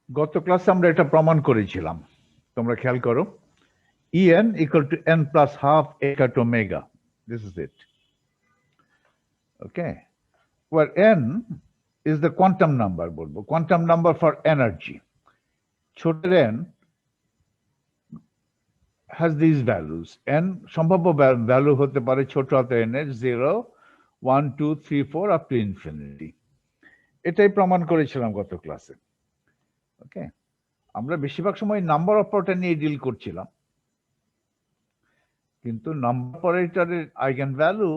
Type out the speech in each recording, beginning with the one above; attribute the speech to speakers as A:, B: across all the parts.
A: গত ক্লাসে আমরা এটা প্রমাণ করেছিলাম, তোমরা খেয়াল করো। En equal to n plus half a cut omega. This is it. Okay, where n is the quantum number, বলবো quantum number for energy. ছোট n has these values. n সম্ভাব্য ভ্যালু হতে পারে ছোট হাতের n এর 0, 1, 2, 3, 4 up to infinity. এটাই প্রমাণ করেছিলাম গত ক্লাসে। ওকে, আমরা বেশিরভাগ সময় নাম্বার অপারেটর নিয়ে ডিল করছিলাম, কিন্তু নাম্বার অপারেটরের আইগেন ভ্যালু,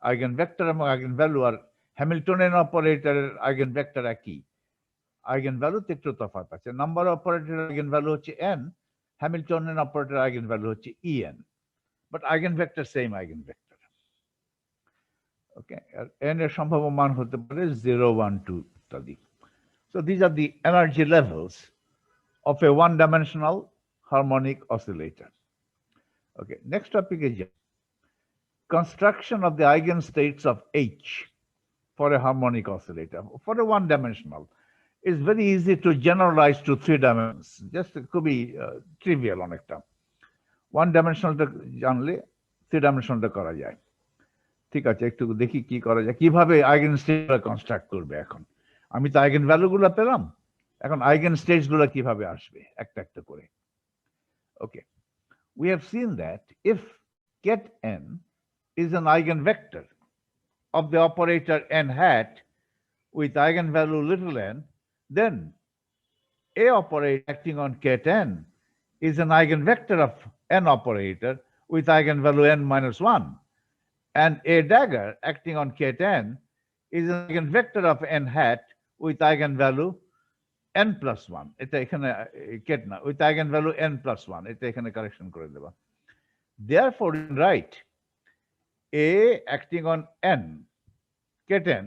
A: আইগেন ভেক্টর এবং আইগেন ভ্যালু আর হ্যামিল্টনিয়ান অপারেটরের আইগেন ভেক্টর একই, আইগেন ভ্যালুতে একটু তফাৎ আছে। নাম্বার অপারেটরের আইগেন ভ্যালু হচ্ছে n, হ্যামিল্টনিয়ান অপারেটরের আইগেন ভ্যালু হচ্ছে en, but eigenvector same eigenvector. Okay, আর n এর সম্ভাব্য মান হতে পারে 0, 1, 2 ইত্যাদি। So these are the energy levels of a one-dimensional harmonic oscillator. Okay, next topic is construction of the eigenstates of H for a harmonic oscillator. For a one-dimensional, it's very easy to generalize to 3 dimensions. Just could be trivial on একটা। One-dimensional জানলে 3-dimensional করা যায়। ঠিক আছে, একটু দেখি কি করা যায়, কিভাবে আইগেনস্টেট কনস্ট্রাক্ট করবে। এখন আমি তো আইগেন ভ্যালুগুলো পেলাম, এখন আইগেনস্টেটস গুলো কিভাবে আসবে একটা একটা করে। ওকে, we have seen that if ket n is an eigenvector of the operator n hat with eigenvalue little n, then a operator acting on ket n is an eigenvector of n operator with eigenvalue n minus 1, and a dagger acting on ket n is an eigenvector of n hat with eigenvalue n plus 1. এটা এখানে ket না, with eigenvalue n plus 1, এটা এখানে correction করে দেবা। Therefore, you can write a acting on n, ket n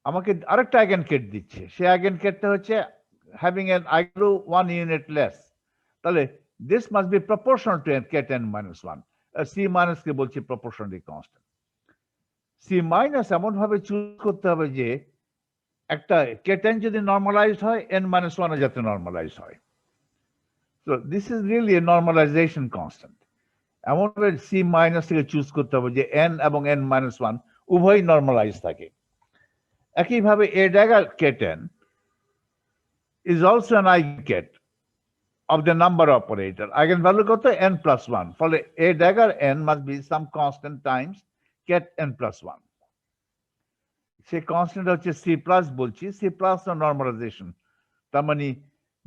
A: আমাকে আরেকটা eigen Kate দিচ্ছে, সে আইগেন কেটটা হচ্ছে having an eigenvalue 1 unit less, তাহলে this must be proportional to n ket n minus 1. c minus কে বলছি proportionally constant. c minus এমন ভাবে choose করতে হবে যে একটা ket n যদি নরমালাইজড হয় n minus 1 ও যাতে নরমালাইজড হয়। So this is really a normalization constant. এমন ভাবে c minus থেকে চুজ করতে হবে যে n এবং n minus 1 উভয়ই নরমালাইজ থাকে। একইভাবে a dagger ket n is also an eigenket of the number operator. Eigenvalue কত? n plus 1. ফলে a dagger n must be some constant times ket n plus 1. Say constant হচ্ছে c plus বলছি, c plus না normalisation. তার মানে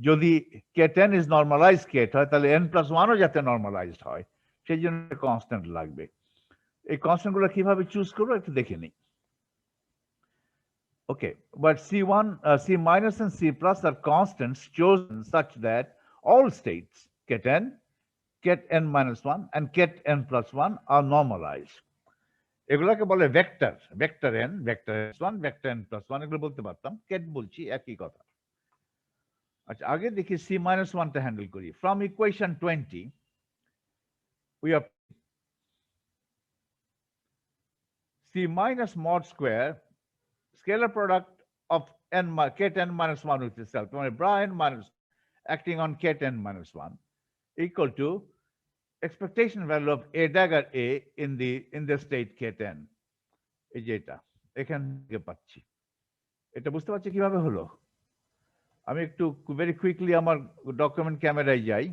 A: যদি ket n is normalized ket হয়, তাহলে n plus 1 ও যাতে নরমালাইজড হয়, সেই জন্য কনস্ট্যান্ট লাগবে। এই কনস্ট্যান্ট গুলো কিভাবে চুজ করবো একটু দেখে নিই। Okay, but C1, C minus and C plus are constants chosen such that all states ket n minus 1 and ket n plus 1 are normalized. এগুলোকে বলে vector, vector n, vector s1, vector n plus 1, এগুলো বলতে পারতাম, Kate বলছি একই কথা। আচ্ছা, আগে দেখি C minus 1 টা হ্যান্ডেল করি। From equation 20 we have C minus mod square scalar product of n ket n minus 1 with itself, bra n minus acting on ket n minus 1 equal to expectation value of a dagger a in the state ket n. এই যে এটা এখান থেকে পাচ্ছি, এটা বুঝতে পারছি কিভাবে হলো। আমি একটু ভেরি কুইকলি আমার ডকুমেন্ট ক্যামেরায় যাই।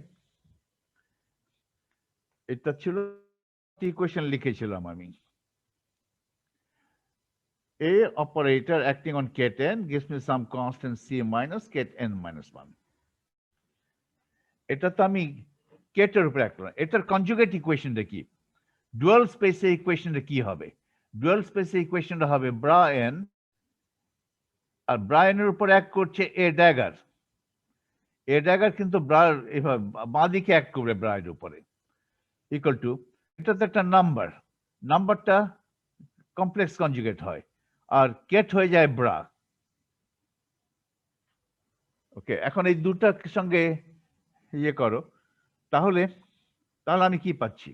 A: এটা ছিল ইকুয়েশন লিখেছিলাম আমি। A operator acting on ket n gives me some constant c minus ket n minus 1. এটা তো আমি কেটের উপরে একটা, এটার কনজুগেট ইকুয়েশনটা কি? ডুয়াল স্পেসে ইকুয়েশনটা কি হবে? ডুয়াল স্পেসে ইকুয়েশনটা হবে ব্রা এন, আর ব্রা এর উপর এক করছে এ ড্যাগার। এ ড্যাগার কিন্তু ব্রার এভাবে বাঁ দিকে এক করবে ব্রা এর উপরে, ইকুয়াল টু এটা তো একটা নাম্বার, নাম্বারটা কমপ্লেক্স কনজুগেট হয় আর কেট হয়ে যায় ব্রা। ওকে, এখন এই দুটার সঙ্গে ইয়ে করো, তাহলে আমি কি পাচ্ছি?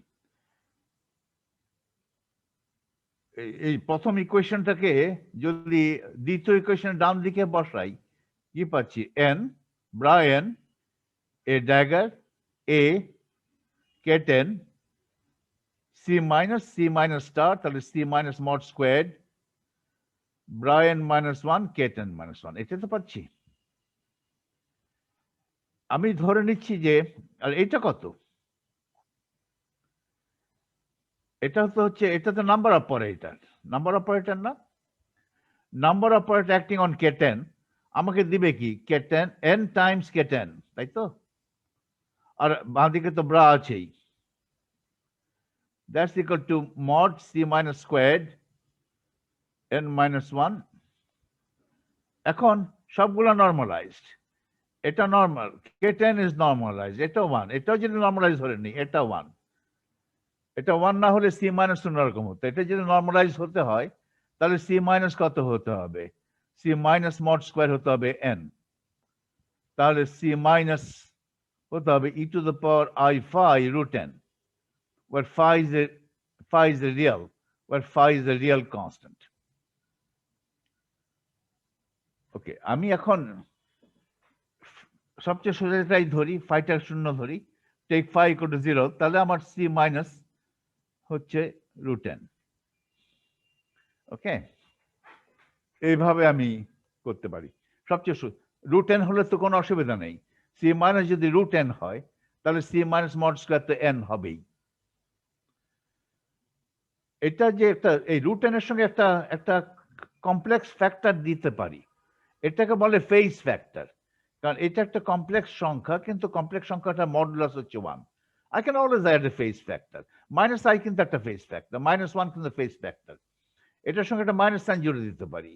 A: এই প্রথম ইকুয়েশনটাকে যদি দ্বিতীয় ইকুয়েশন ডান দিকে বসাই, কি পাচ্ছি n Brian a dagger a K10 C minus star তাহলে C minus mod squared Brian minus 1 K10 minus 1 এটা তো পাচ্ছি আমি ধরে নিচ্ছি যে আর এটা কত এটা তো হচ্ছে এটা তো নাম্বার অপারেটর না number operator acting on K10 আমাকে দিবে কি K10 n টাইমস K10 তাই তো আর বাঁদিকে তো ব্রা আছেই that's equal to mod C minus squared n minus 1 এখন সবগুলো নরমালাইজড এটা নরমাল K10 is normalized এটা 1 এটাও যদি নরমালাইজ ধরে নিই এটা 1 এটা 1 না হলে C minus অন্যরকম হতো এটা যদি নরমালাইজ হতে হয় তাহলে C minus কত হতে হবে C minus mod square হতে হবে n তাহলে C minus হতে হবে e to the power I phi root n where phi is a real where phi is a real constant ওকে আমি এখন সবচেয়ে সোজাটাই ধরি ফাইটার শূন্য ধরি টেক ফাই ইকুয়াল টু 0 তাহলে আমার C মাইনাস হচ্ছে রুট n ওকে এইভাবে আমি করতে পারি সবচেয়ে রুট n হলে তো কোনো অসুবিধা নেই C মাইনাস যদি রুট n হয় তাহলে C মাইনাস মড স্কয়ার তো n হবেই এটা যে একটা এই রুট n এর সঙ্গে একটা কমপ্লেক্স ফ্যাক্টর দিতে পারি এটাকে বলে ফেজ ফ্যাক্টর কারণ এটা একটা কমপ্লেক্স সংখ্যা কিন্তু কমপ্লেক্স সংখ্যাটা মডুলাস হচ্ছে 1 I can always add a phase factor minus I কিন্তু একটা phase factor minus 1 কিন্তু phase factor এটার সঙ্গে একটা মাইনাস সাইন জুড়ে দিতে পারি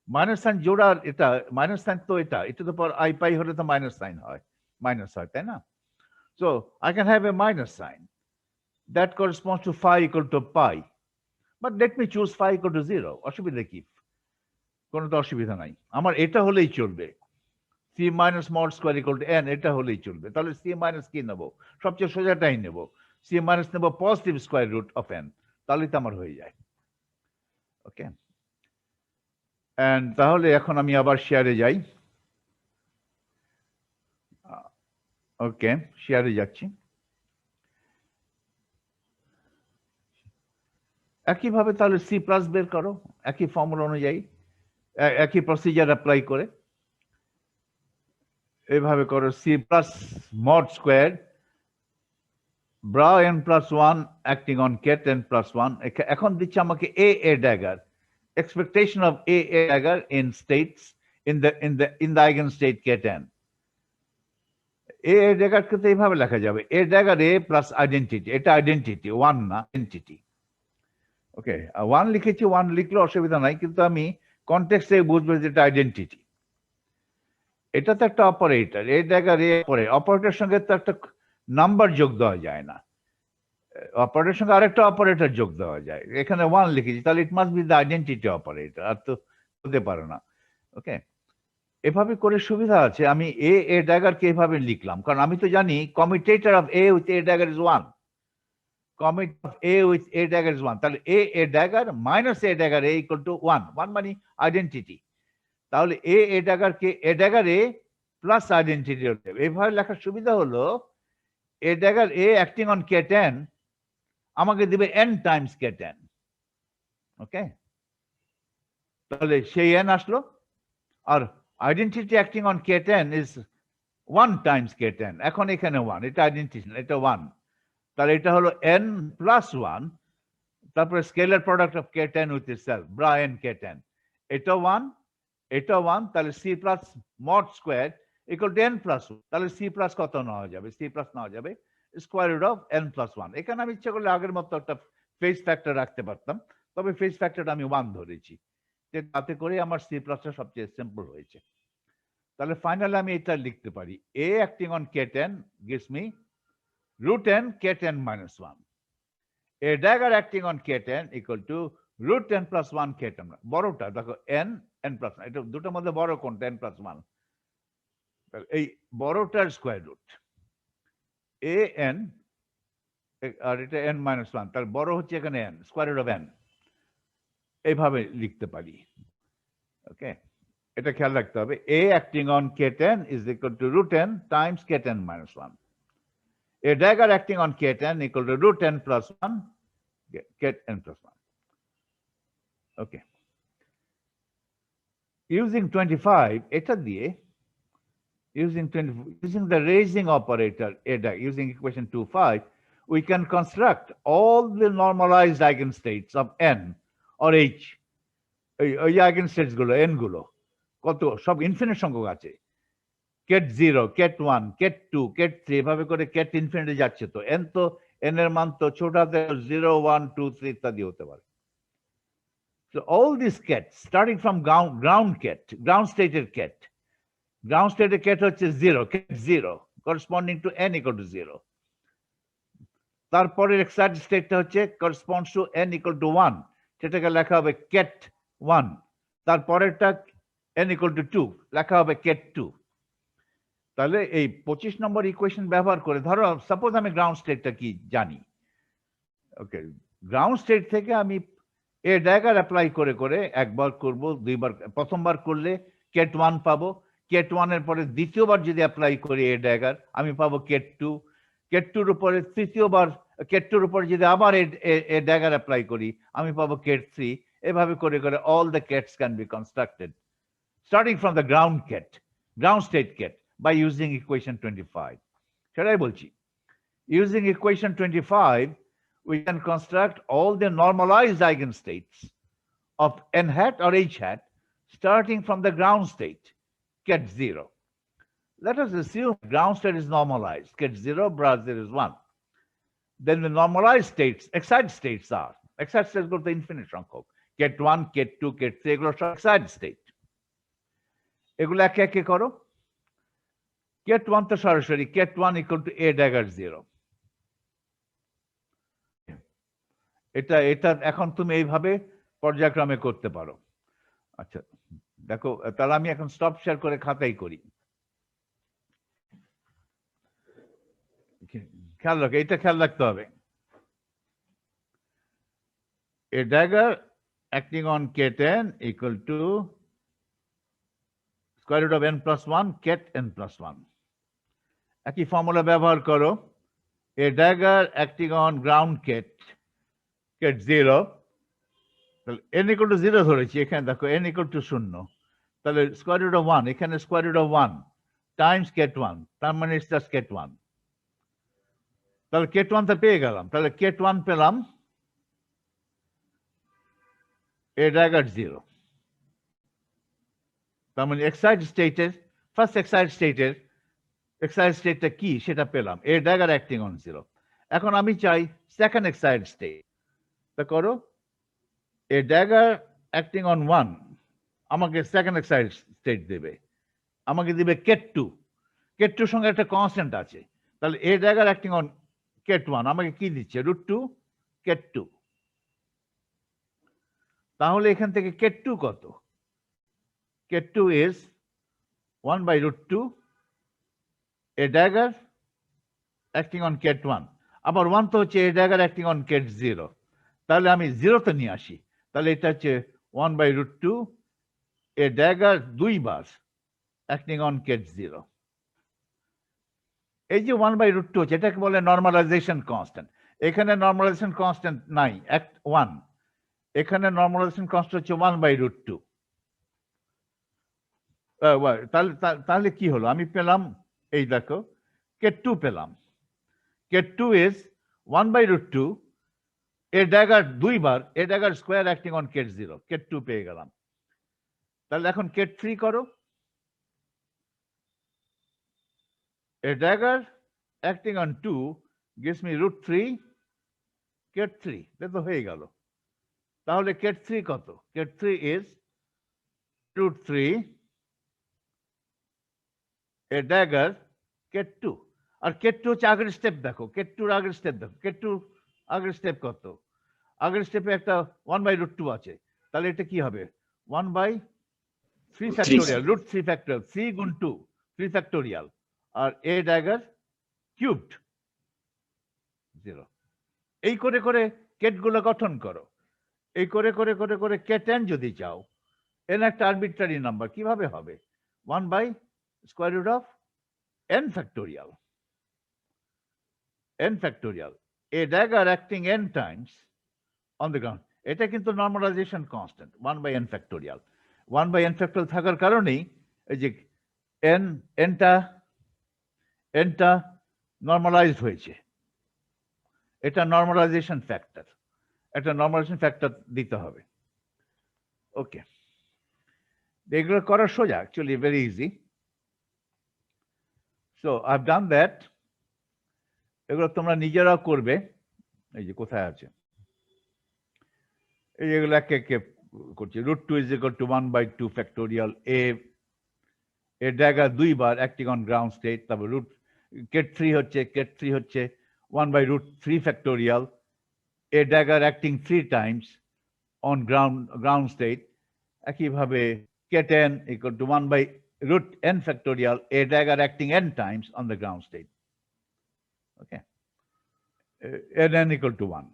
A: মাইনাস সাইন জোড়ার এটা মাইনাস সাইন তো এটা to the power I pi হলে তো মাইনাস সাইন হয় মাইনাস হয় তাই না so I can have a minus sign that corresponds to phi equal to pi but let me choose phi equal to 0 অসুবিধা কি কোনো তো অসুবিধা নাই আমার এটা হলেই চলবে C minus mod square equal to n এটা হলেই চলবে তাহলে C minus কি নেব সবচেয়ে সোজাটাই নেব C minus নেব positive square root of n তাহলে তো আমার হয়ে যায় ওকে এন্ড তাহলে এখন আমি আবার শেয়ারে যাই ওকে শেয়ারে যাচ্ছি একইভাবে তাহলে C প্লাস বের করো একই ফর্মুলা অনুযায়ী একই প্রসিজার অ্যাপ্লাই করে এইভাবে করো C plus mod squared bra n plus 1 acting on ket n plus 1 এখন দিচ্ছে আমাকে a dagger expectation of a dagger in states in the eigenstate ket n a dagger কে তো এইভাবে লেখা যাবে a dagger a plus identity এটা identity 1 না entity ওকে 1 লিখেছি 1 লিখলে অসুবিধা নাই কিন্তু আমি কনটেক্সটে বুঝবো যে এটা আইডেন্টিটি এটা তো একটা অপারেটর এ dagger a অপারেটরের সঙ্গে তো একটা নাম্বার যোগ দেওয়া যায় না অপারেটরের সঙ্গে আরেকটা অপারেটর যোগ দেওয়া যায় এখানে 1 লিখেছি তাহলে it must be the identity operator আর তো হতে পারে না ওকে এভাবে করে সুবিধা আছে আমি a dagger কে এভাবে লিখলাম কারণ আমি তো জানি commutator of a with a dagger is 1 commit of a with a dagger is 1 তাহলে a dagger minus a dagger a equal to 1 মানে আইডেন্টিটি তাহলে a dagger K a dagger a plus identity হতে হবে এইভাবে লেখার সুবিধা হলো a dagger a acting on K10 আমাকে দিবে n টাইমস K10 ওকে তাহলে সেই n আসলো আর identity acting on K10 is 1 times K10 এখন এখানে 1 এটা আইডেন্টিটি এটা 1 তাহলে এটা হলো n প্লাস 1 তারপরে scalar product of K10 with itself bra n K10 এটা 1 তাহলে C plus mod square equal to n plus 1 তাহলে C প্লাস কত নেওয়া যাবে C প্লাস নেওয়া যাবে square root of n plus 1 এখানে আমি ইচ্ছা করলে আগের মতো একটা ফেজ ফ্যাক্টর রাখতে পারতাম তবে ফেজ ফ্যাক্টরটা আমি 1 ধরেছি তাতে করে আমার C প্লাসটা সবচেয়ে সিম্পল হয়েছে তাহলে ফাইনালি আমি এটা লিখতে পারি a acting on K10 gives me root n K10 minus 1 a dagger acting on K10 equal to root n plus 1 K10 বড়টা দেখো n plus 1 এটা দুটোর মধ্যে বড় কোনটা n plus 1 এই বড়টার স্কয়ার রুট a n আর এটা n minus 1 তার বড় হচ্ছে এখানে n square root of n এইভাবে লিখতে পারি ওকে এটা খেয়াল রাখতে হবে। A acting on K10 is equal to root n times K10 minus 1. A dagger acting on K10 equal to root n plus 1 Kn plus 1. Okay. Using 25, এটা দিয়ে using the raising operator A dagger, using equation 2.5, we can construct all the normalized eigenstates of n or h. ওই eigenstates গুলো n গুলো কত সব infinite সংখ্যক আছে। Kate 0, Kate 1, Kate 2, Kate 3 এভাবে করে কেট ইনফিনিটি যাচ্ছে। তো n তো n এর মান তো ছোট হাতে 0, 1, 2, 3 ইত্যাদি হতে পারে। So all these kets starting from ground stated ket. Ground stated ket হচ্ছে 0, ket 0 corresponding to n equal to 0. তারপরের excited state হচ্ছে corresponds to n equal to 1, সেটাকে লেখা হবে ket 1। তারপরেরটা n equal to 2 লেখা হবে ket 2। তাহলে এই 25 নম্বর ইকুয়েশন ব্যবহার করে ধরো সাপোজ আমি গ্রাউন্ড স্টেটটা কি জানি। ওকে, গ্রাউন্ড স্টেট থেকে আমি এ ড্যাগার অ্যাপ্লাই করে করে একবার করব, দুইবার, প্রথমবার করলে কেট 1 পাবো, কেট 1 এর পরে দ্বিতীয়বার যদি অ্যাপ্লাই করি এ ড্যাগার আমি পাবো কেট 2, কেট 2 এর উপরে তৃতীয়বার কেট 2 এর উপরে যদি আবার এ ড্যাগার অ্যাপ্লাই করি আমি পাবো কেট 3। এভাবে করে করে all the kets can be constructed starting from the ground state ket by using equation 25. সেটাই বলছি, using equation 25 we can construct all the normalized eigenstates of n hat or h hat starting from the ground state ket 0. Let us assume ground state is normalized, ket 0, bra 0 is 1. Then the normalized states, excited states go to infinite সংখ্যক, ket 1, ket 2, ket 3 এগুলো সব excited state। এগুলো একে একে করো। Kate 1 তো সরাসরি ket 1 equal to a dagger 0। এটা এখন তুমি এইভাবে পর্যায়ক্রমে করতে পারো। আচ্ছা দেখো, তাহলে আমি এখন স্টপ শেয়ার করে খাতাই করি। খেয়াল রাখো, এটা খেয়াল রাখতে হবে। A dagger acting on K10 equal to square root of n plus 1 ket n plus 1। একই ফর্মুলা ব্যবহার করো। A dagger acting on ground ket 0, তাহলে n ইকুয়াল টু 0 ধরেছি, এখানে দেখো n ইকুয়াল টু 0, তাহলে স্কয়ার রুট অফ 1, এখানে square root of 1 times ket 1, তার মানে ইটস জাস্ট কেট 1। তাহলে কেট 1 টা পেয়ে গেলাম, তাহলে কেট 1 পেলাম এ ড্যাগার 0। তার মানে ফার্স্ট এক্সাইটেড স্টেটটা কি সেটা পেলাম, এ ড্যাগার অ্যাক্টিং অন 0। এখন আমি চাই সেকেন্ড এক্সাইটেড স্টেট, তা করো। এ ড্যাগার অ্যাক্টিং অন 1 আমাকে সেকেন্ড এক্সাইটেড স্টেট দেবে, আমাকে দিবে কেট 2। কেট 2 সঙ্গে একটা কনস্ট্যান্ট আছে, তাহলে এ ড্যাগার অ্যাক্টিং অন কেট 1 আমাকে কি দিচ্ছে, রুট 2 কেট 2। তাহলে এখান থেকে কেট 2 কত, ket 2 is 1 by root 2 a dagger acting on ket 1। আবার 1 তো হচ্ছে a dagger acting on ket 0, তাহলে আমি 0 তে নিয়ে আসি, তাহলে এটা হচ্ছে 1 বাই রুট 2 এ ড্যাগার 2 বার অ্যাক্টিং অন কেট 0। এই যে 1 বাই রুট 2 হচ্ছে, এটাকে বলে নর্মালাইজেশন কনস্ট্যান্ট। এখানে নর্মালাইজেশন কনস্ট্যান্ট নাই, 1, এখানে নর্মালাইজেশন কনস্ট্যান্ট হচ্ছে 1 বাই রুট 2। তাহলে কি হলো, আমি পেলাম এই দেখো কেট 2 পেলাম, ket 2 is 1 by root 2 a dagger 2 বার a dagger square acting on ket 0, ket 2 পেয়ে গেলাম। তাহলে এখন কেট 3 করো, a dagger acting on 2 gives me root 3 ket 3, দেখো হয়ে গেল। তাহলে ket 3 কত, ket 3 is root 3 a dagger ket 2। R ket 2 হচ্ছে আগের স্টেপ, দেখো ket 2 আগের স্টেপ, দেখো ket 2 আগের স্টেপ কত, আগের স্টেপে একটা 1 বাই রুট 2 আছে, তাহলে এটা কি হবে 1 বাই 3 ফ্যাক্টোরিয়াল, রুট 3 ফ্যাক্টোরিয়াল, 3 গুণ 2 3 ফ্যাক্টোরিয়াল, আর এ ড্যাগার কিউবড 0। এই করে করে কেট গুলো গঠন করো, এই করে করে করে করে কেট n যদি চাও n একটা আরবিট্রারি নাম্বার, কিভাবে হবে? 1 by square root of n factorial. n factorial. A dagger acting n times on the ground. এটা কিন্তু normalisation constant 1 by n factorial. 1 by n factorial থাকার কারণেই এই যে nটা নর্মালাইজড হয়েছে। এটা নর্মালাইজেশন ফ্যাক্টর, একটা নর্মালাইজেশন ফ্যাক্টর দিতে হবে। ওকে, এগুলো করা সোজা, actually very easy. So I have done that. এগুলো তোমরা নিজেরাও করবে। এই যে কোথায় আছে, এই এগুলো একে একে করছি। √2 is equal to 1 by 2 factorial a dagger 2 বার অ্যাক্টিং অন গ্রাউন্ড স্টেট, তারপর ket 3 হচ্ছে 1 by √3 factorial a dagger acting 3 times on ground state। একইভাবে ket n equal to 1 by √n factorial a dagger acting n times on the ground state। Okay, n equal to 1।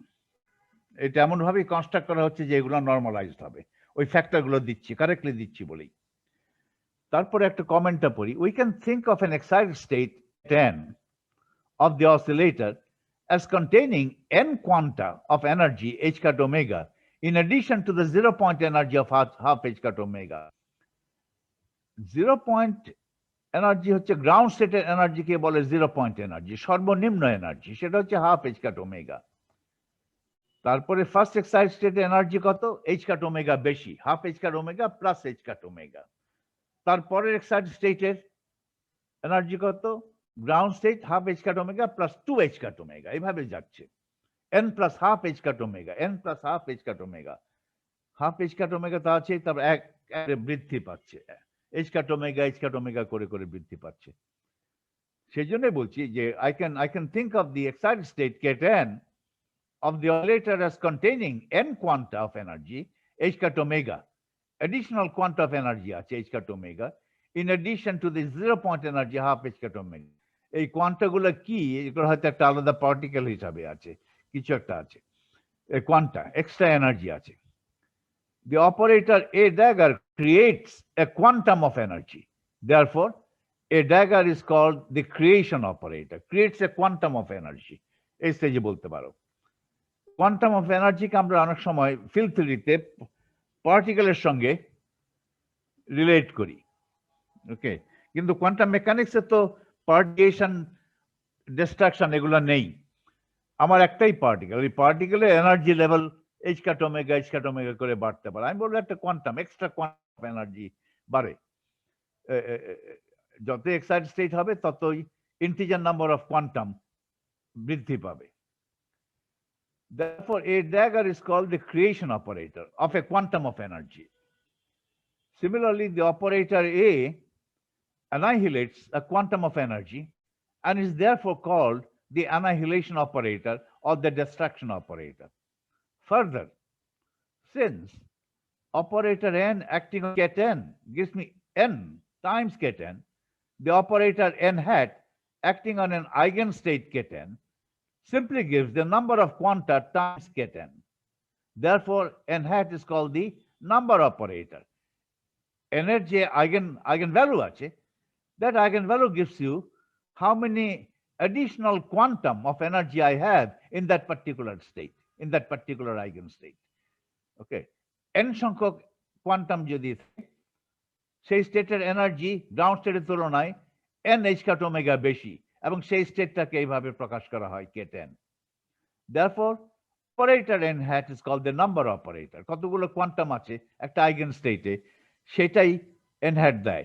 A: এটা এমন ভাবেই construct করা হচ্ছে যে এগুলো normalised হবে, ওই ফ্যাক্টরগুলো দিচ্ছি, কারেক্টলি দিচ্ছি বলেই। তারপরে একটা কমেন্টটা পড়ি। We can think of N excited state n of the oscillator as containing n quanta of energy h cut omega in addition to the 0 point energy of half h cut omega। 0 point energy হচ্ছে ground স্টেটের এনার্জিকে বলে 0 point energy, সর্বনিম্ন energy, সেটা হচ্ছে half h cut omega। তারপরে first excited স্টেটের energy কত? h cut omega বেশি, half h cut omega plus h cut omega। তারপরের এক্সাইটেড স্টেটের এনার্জি কত? Ground state half h cut omega plus 2h cut omega, এইভাবে যাচ্ছে। n plus half h cut omega, n plus half h cut omega, half h cut omega তো আছে, তারপর এক বৃদ্ধি পাচ্ছে, h cut omega করে করে বৃদ্ধি পাচ্ছে। সেই জন্যই বলছি যে I can think of the excited state ket n of the oscillator as containing n quanta of energy h cut omega, additional quanta of energy আছে h cut omega in addition to the 0 point energy half h cut omega। এই quanta গুলো কি? এগুলো হয়তো একটা আলাদা particle হিসাবে আছে, কিছু একটা আছে, এই কোয়ান্টা এক্সট্রা এনার্জি আছে। The operator a dagger creates a quantum of energy, therefore a dagger is called the creation operator, creates a quantum of energy। এই স্টেজে বলতে পারো। কোয়ান্টাম অফ এনার্জিকে আমরা অনেক সময় ফিল্ড থিওরিতে পার্টিকেলের সঙ্গে রিলেট করি, ওকে, কিন্তু কোয়ান্টাম মেকানিক্সে তো পার্টিকেশন, ডিস্ট্রাকশন এগুলো নেই। আমার একটাই পার্টিকেল, ওই পার্টিকেলের energy level h cut omega করে বাড়তে পারে। আমি বলবো একটা কোয়ান্টাম, এক্সট্রা কোয়ান্টাম এনার্জি বাড়ে। যত এক্সাইটেড স্টেট হবে ততই ইন্টিজার নাম্বার অফ কোয়ান্টাম বৃদ্ধি পাবে। Therefore, a dagger is called the creation operator of a quantum of energy. Similarly, the operator A annihilates a quantum of energy and is therefore called the annihilation operator or the destruction operator. Further, since operator n acting on ket n gives me n times ket n, the operator n hat acting on an eigenstate ket n simply gives the number of quanta times ket n. Therefore, n hat is called the number operator. n এর যে eigenvalue আছে, that eigenvalue gives you how many additional quantum of energy I have in that particular state, in that particular eigenstate. Okay, n সংখ্যক quantum যদি সেই স্টেটের energy ground স্টেটের তুলনায় n h cut omega বেশি, এবং সেই স্টেটটাকে এইভাবে প্রকাশ করা হয় ket n। Therefore, operator n hat is called the number operator। কতগুলো কোয়ান্টাম আছে একটা আইগেন স্টেটে, সেটাই n hat দেয়,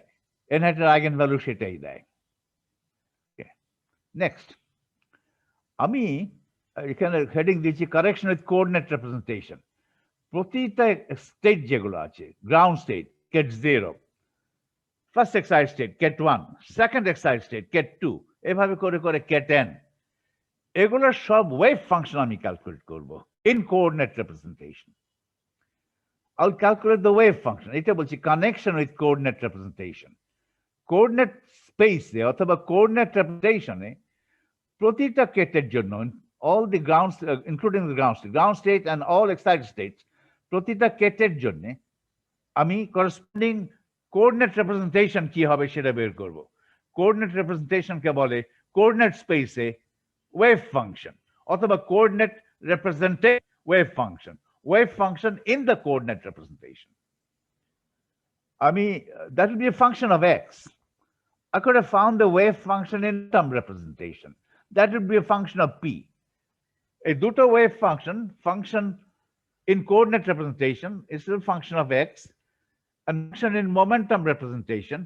A: n hat এর আইগেন ভ্যালু সেটাই দেয়। নেক্সট, আমি এখানে হেডিং দিয়েছি কারেকশন উইথ কোঅর্ডিনেট রিপ্রেজেন্টেশন। প্রতিটা স্টেট যেগুলো আছে, ground state ket 0, first excited state ket 1, second excited state ket 2, এভাবে করে করে ket n, এগুলোর সব ওয়েভ ফাংশন আমি ক্যালকুলেট করব in coordinate representation. I'll calculate the wave function। এটা বলছি connection with coordinate representation. Coordinate স্পেসে অথবা কোঅর্ডিনেট রিপ্রেজেন্টেশনে প্রতিটা কেটের জন্য, all the grounds including the ground state and all excited states, প্রতিটা কেটের জন্য আমি করসপন্ডিং কোঅর্ডিনেট রিপ্রেজেন্টেশন কি হবে সেটা বের করব। কোঅর্ডিনেট রিপ্রেজেন্টেশনকে বলে কোঅর্ডিনেট স্পেসে ওয়েভ ফাংশন অথবা coordinate represented wave function, wave function in the coordinate representation. That will be a function of x. I could have found the wave function in term representation. That would be a function of p. A duto wave function in coordinate representation is a function of x, and function in momentum representation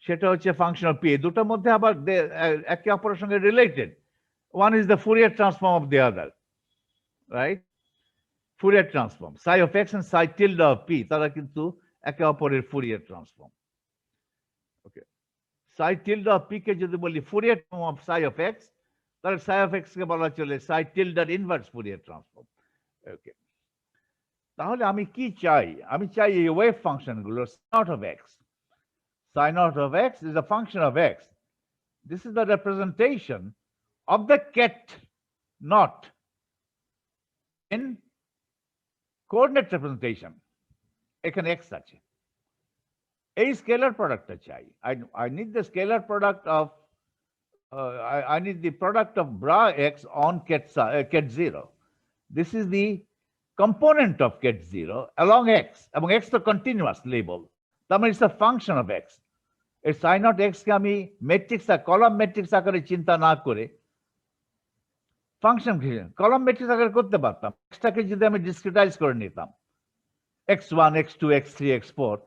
A: সেটা হচ্ছে function of p. এই দুটোর মধ্যে আবার একে অপরের সঙ্গে related. One is the Fourier transform of the other, right? Fourier transform psi of x and psi tilde of p তারা কিন্তু একে অপরের Fourier transform. Okay. Psi tilde of p কে যদি বলি Fourier transform of psi of x, তাহলে psi of x কে বলা চলে psi tilde inverse Fourier transform. Okay. তাহলে আমি কি চাই? আমি চাই এই wave ফাংশনগুলো sin naught of x. Sin naught of x is a function of x. This is the representation of the ket naught in coordinate representation. এখানে x আছে। এই স্কেলার প্রোডাক্টটা চাই। I need the scalar product of I need the product of bra x on ket 0. This is the component of ket 0 along x, এবং x তো continuous label. তার মানে it's a function of x. এই sin naught x কে আমি matrix column matrix আকারে চিন্তা না করে ফাংশন কলাম ম্যাট্রিক্স আকারে করতে পারতাম। এক্সটাকে যদি আমি ডিসক্রিটাইজ করে নিতাম x1 x2 x3 x4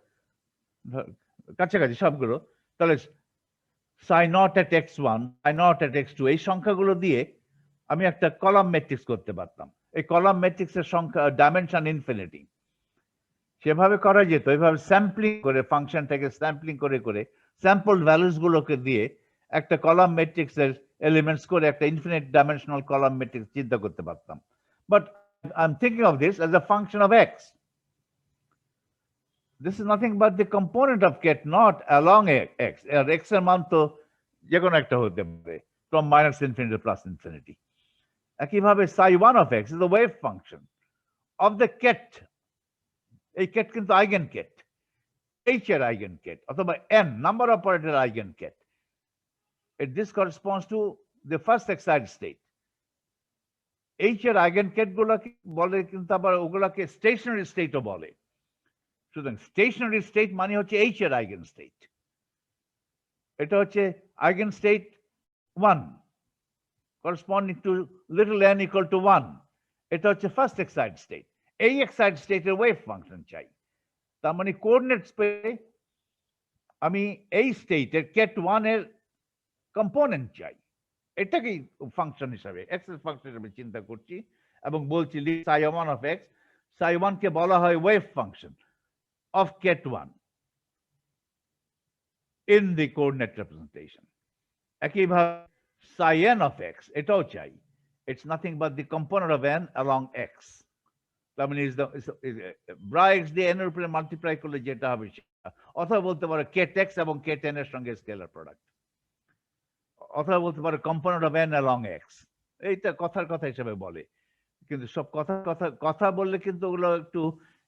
A: কাছাকাছি সবগুলো, তাহলে sin naught at x1 sin naught at x2 এই সংখ্যাগুলো দিয়ে আমি একটা কলাম ম্যাট্রিক্স করতে পারতাম। এই কলাম ম্যাট্রিক্সের সংখ্যা ডাইমেনশন ইনফিনিটি। সেভাবে করা যেত, এইভাবে স্যাম্পলিং করে ফাংশনটাকে স্যাম্পলিং করে করে স্যাম্পল ভ্যালুস গুলোকে দিয়ে একটা কলাম ম্যাট্রিক্সের এলিমেন্টস করে একটা ইনফিনিট ডাইমেনশনাল কলাম ম্যাট্রিক্স চিন্তা করতে পারতাম। But I am thinking of this as a function of x. This is nothing but the component of ket naught along x. R x এর মান তো যে কোনো একটা হতে পারে, from minus infinity to plus infinity. একইভাবে psi1 of x is the wave function of the ket. এই ket কিন্তু আইগেন কেট, h এর আইগেন কেট অথবা n number operator eigenket. This corresponds to the first excited state. h এর eigenket গুলোকে বলে কিন্তু আবার ওগুলাকে stationery স্টেটও বলে। সুতরাং স্টেশনারি স্টেট মানে হচ্ছে h এর আইগেন স্টেট। এটা হচ্ছে eigen state 1 corresponding to little n equal to 1. এটা হচ্ছে ফার্স্ট এক্সাইটেড স্টেট। এই এক্সাইটেড স্টেটের ওয়েভ ফাংশন চাই। তার মানে কোঅর্ডিনেট স্পেসে আমি এই স্টেটের ket 1 এর কম্পোনেন্ট চাই। এটাকেই ফাংশন হিসাবে এক্স এর ফাংশন হিসাবে চিন্তা করছি এবং বলছি psi1 of x, psi1 কে বলা হয় wave function of ket 1 in the coordinate representation. একইভাবে psi n of x এটাও চাই। It's nothing but the component of n along x. তার মানে bra x দিয়ে n এর উপরে মাল্টিপ্লাই করলে যেটা হবে সেটা, অথবা বলতে পারো ket x এবং ket n এর সঙ্গে স্কেলার প্রোডাক্ট, অথবা বলতে পারো component of n along x। এইটা কথার কথা হিসেবে বলে, কিন্তু সব কথা বললে কিন্তু ওগুলো একটু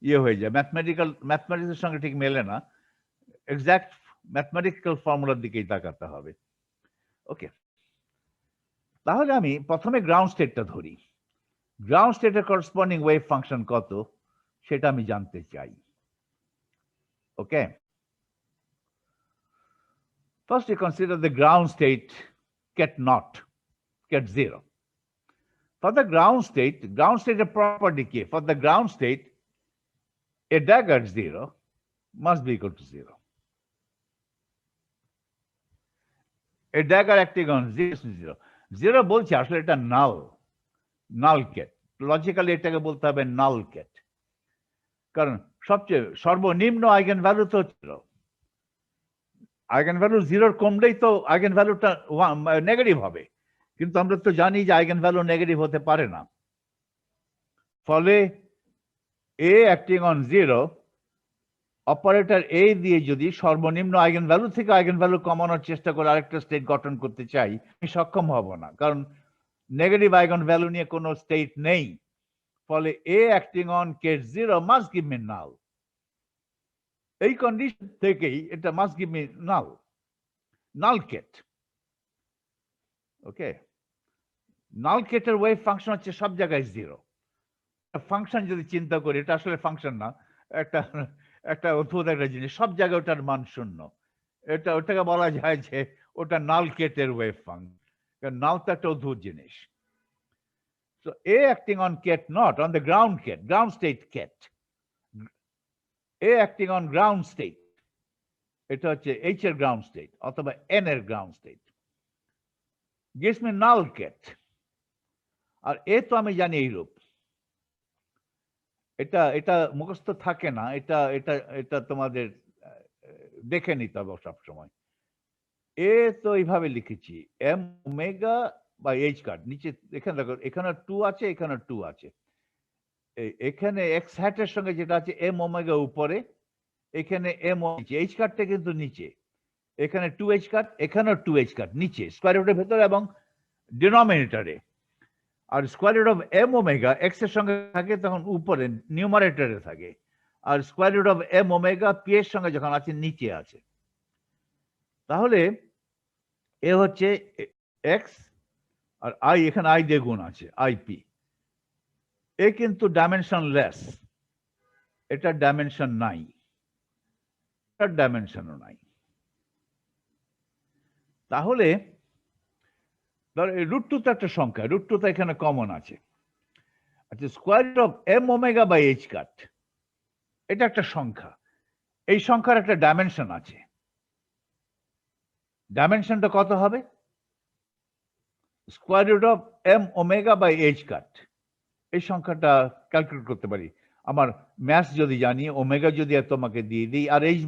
A: ইয়ে হয়ে যায়, ম্যাথমেটিক্সের সঙ্গে ঠিক মেলে না। এক্সাক্ট ম্যাথমেটিক্যাল ফর্মুলার দিকেই তাকাতে হবে। ওকে, তাহলে আমি প্রথমে গ্রাউন্ড স্টেটটা ধরি। গ্রাউন্ড স্টেটের করসপন্ডিং ওয়েভ ফাংশন কত সেটা আমি জানতে চাই। ওকে, first you consider the ground state ket naught, ket 0. For the ground state a property k. For the ground state, a dagger 0 must be equal to 0. A dagger acting on 0 0 বলছি আসলে এটা নাল Kate. Logically এটাকে বলতে হবে নাল Kate, কারণ সবচেয়ে সর্বনিম্ন eigen value তো 0। আইগেন ভ্যালু 0 কমলেই তো আইগেন ভ্যালুটা নেগেটিভ হবে, কিন্তু আমরা তো জানি যে আইগেন ভ্যালু নেগেটিভ হতে পারে না। ফলে a acting on 0 operator a দিয়ে যদি সর্বনিম্ন আইগেন ভ্যালু থেকে আইগেন ভ্যালু কমানোর চেষ্টা করে আরেকটা স্টেট গঠন করতে চাই, আমি সক্ষম হব না, কারণ নেগেটিভ আইগেন ভ্যালু নিয়ে কোনো স্টেট নেই। ফলে a acting on ket 0 must give me null. এই কন্ডিশন থেকেই এটা must give me null ket. Okay, null কেটের ওয়েভ ফাংশন হচ্ছে সব জায়গায় 0। ফাংশন যদি চিন্তা করি, এটা আসলে ফাংশন না, একটা একটা অদ্ভুত একটা জিনিস, সব জায়গায় ওটার মান 0। ওটাকে বলা যায় যে ওটা নাল কেটের ওয়েভ ফাংশন। নাল তো একটা অদ্ভুত জিনিস। So A acting on ket not on the ground state ket. A acting on ground state, এটা হচ্ছে H এর ground state অথবা N এর ground state, gives me null ket। R A তো আমি জানি এইরূপ, এটা এটা মুখস্থ থাকে না, এটা এটা এটা তোমাদের দেখে নিতে হবে সবসময়। A তো এইভাবে লিখেছি m ওমেগা বাই h কাট, নিচে এখানে দেখো, এখানে 2 আছে, এখানে 2 আছে, এখানে x হ্যাটের সঙ্গে যেটা আছে m ওমেগা উপরে, এখানে m নিচে, h কাটটা কিন্তু নিচে, এখানে 2h কাট, এখানেও 2h কাট নিচে স্কয়ার রুটের ভেতরে এবং ডিনোমিনেটরে। আর square root of m omega x এর সঙ্গে থাকে তখন উপরে নিউমারেটরে থাকে, আর square root of m omega p এর সঙ্গে যখন আছে নিচে আছে। তাহলে এ হচ্ছে x আর i, এখানে i দিয়ে গুণ আছে ip। এ কিন্তু ডাইমেনশনলেস, এটার ডাইমেনশন নাই, এটার ডাইমেনশনও নাই। তাহলে ধর রুট 2 তো একটা সংখ্যা, রুট 2 তো এখানে কমন আছে। আচ্ছা, square root of m omega by h cut, এটা একটা সংখ্যা, এই সংখ্যার একটা ডাইমেনশন আছে। ডাইমেনশনটা কত হবে? Square root of m omega by h cut, এই সংখ্যাটা ক্যালকুলেট করতে পারি। আমার ম্যাথস যদি জানি, ওমেগা যদি তোমাকে দিয়ে দিই, আর h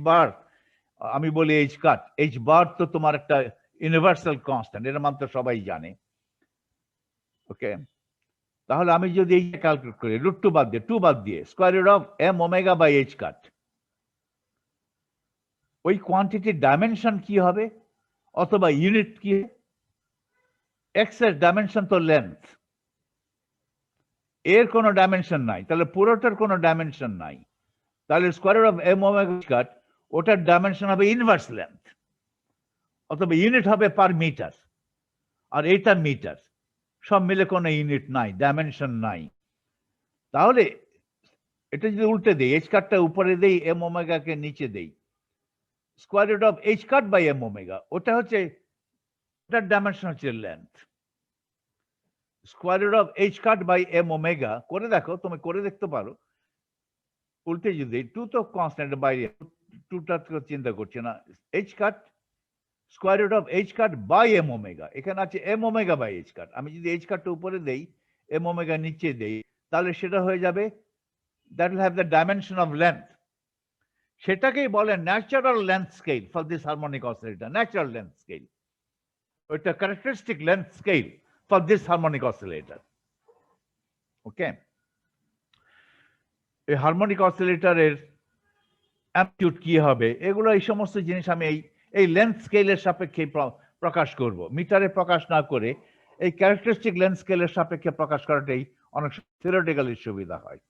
A: বার আমি বলি h কাট, h বার তো তোমার একটা ইউনিভার্সাল কনস্ট্যান্ট, এর মান তো সবাই জানে। ওকে, তাহলে আমি যদি এই ক্যালকুলেট করি, রুট 2 বাদ দিয়ে, 2 বাদ দিয়ে square root of m omega by h cut, ওই কোয়ান্টিটির ডাইমেনশন কি হবে অথবা ইউনিট কি? x এর ডাইমেনশন তো লেন্থ, এর কোনো ডাইমেনশন নাই, তাহলে পুরোটার কোনো ডাইমেনশন নাই। তাহলে square root of m omega cut, ওটার ডাইমেনশন হবে ইনভার্স লেন্থ অথবা ইউনিট হবে পার মিটার, আর এটা মিটার, সব মিলে কোনো ইউনিট নাই, ডাইমেনশন নাই। তাহলে এটা যদি উল্টে দেই, h কাটটা উপরে দেই, m ওমেগা কে নিচে দেই, square root of h cut by m omega, ওটা হচ্ছে, ওটার ডাইমেনশন হচ্ছে length. Square root of h cut by m omega করে দেখো, তুমি করে দেখতে পারো, উল্টে যদি 2 তো কনস্ট্যান্ট বাইরে, 2টা চিন্তা করছে না, h cut square root of h cut by m omega, এখানে আছে m omega by h cut, আমি যদি h কাটটা উপরে দেই, m ওমেগা নিচে দেই, তাহলে সেটা হয়ে যাবে, that will have the dimension of length। সেটাকেই বলে natural length scale for this harmonic oscillator, natural length scale, ওইটা characteristic length scale for this harmonic oscillator. Okay, এই হারমোনিক অসিলেটরের অ্যাম্পলিটিউড কি হবে, এগুলো এই সমস্ত জিনিস আমি এই লেন্থ স্কেলের সাপেক্ষে প্রকাশ করব, মিটারে প্রকাশ না করে এই ক্যারেক্টারিস্টিক লেন্থ স্কেলের সাপেক্ষে প্রকাশ করাটাই অনেক থিওরিটিক্যালি সুবিধা হয়।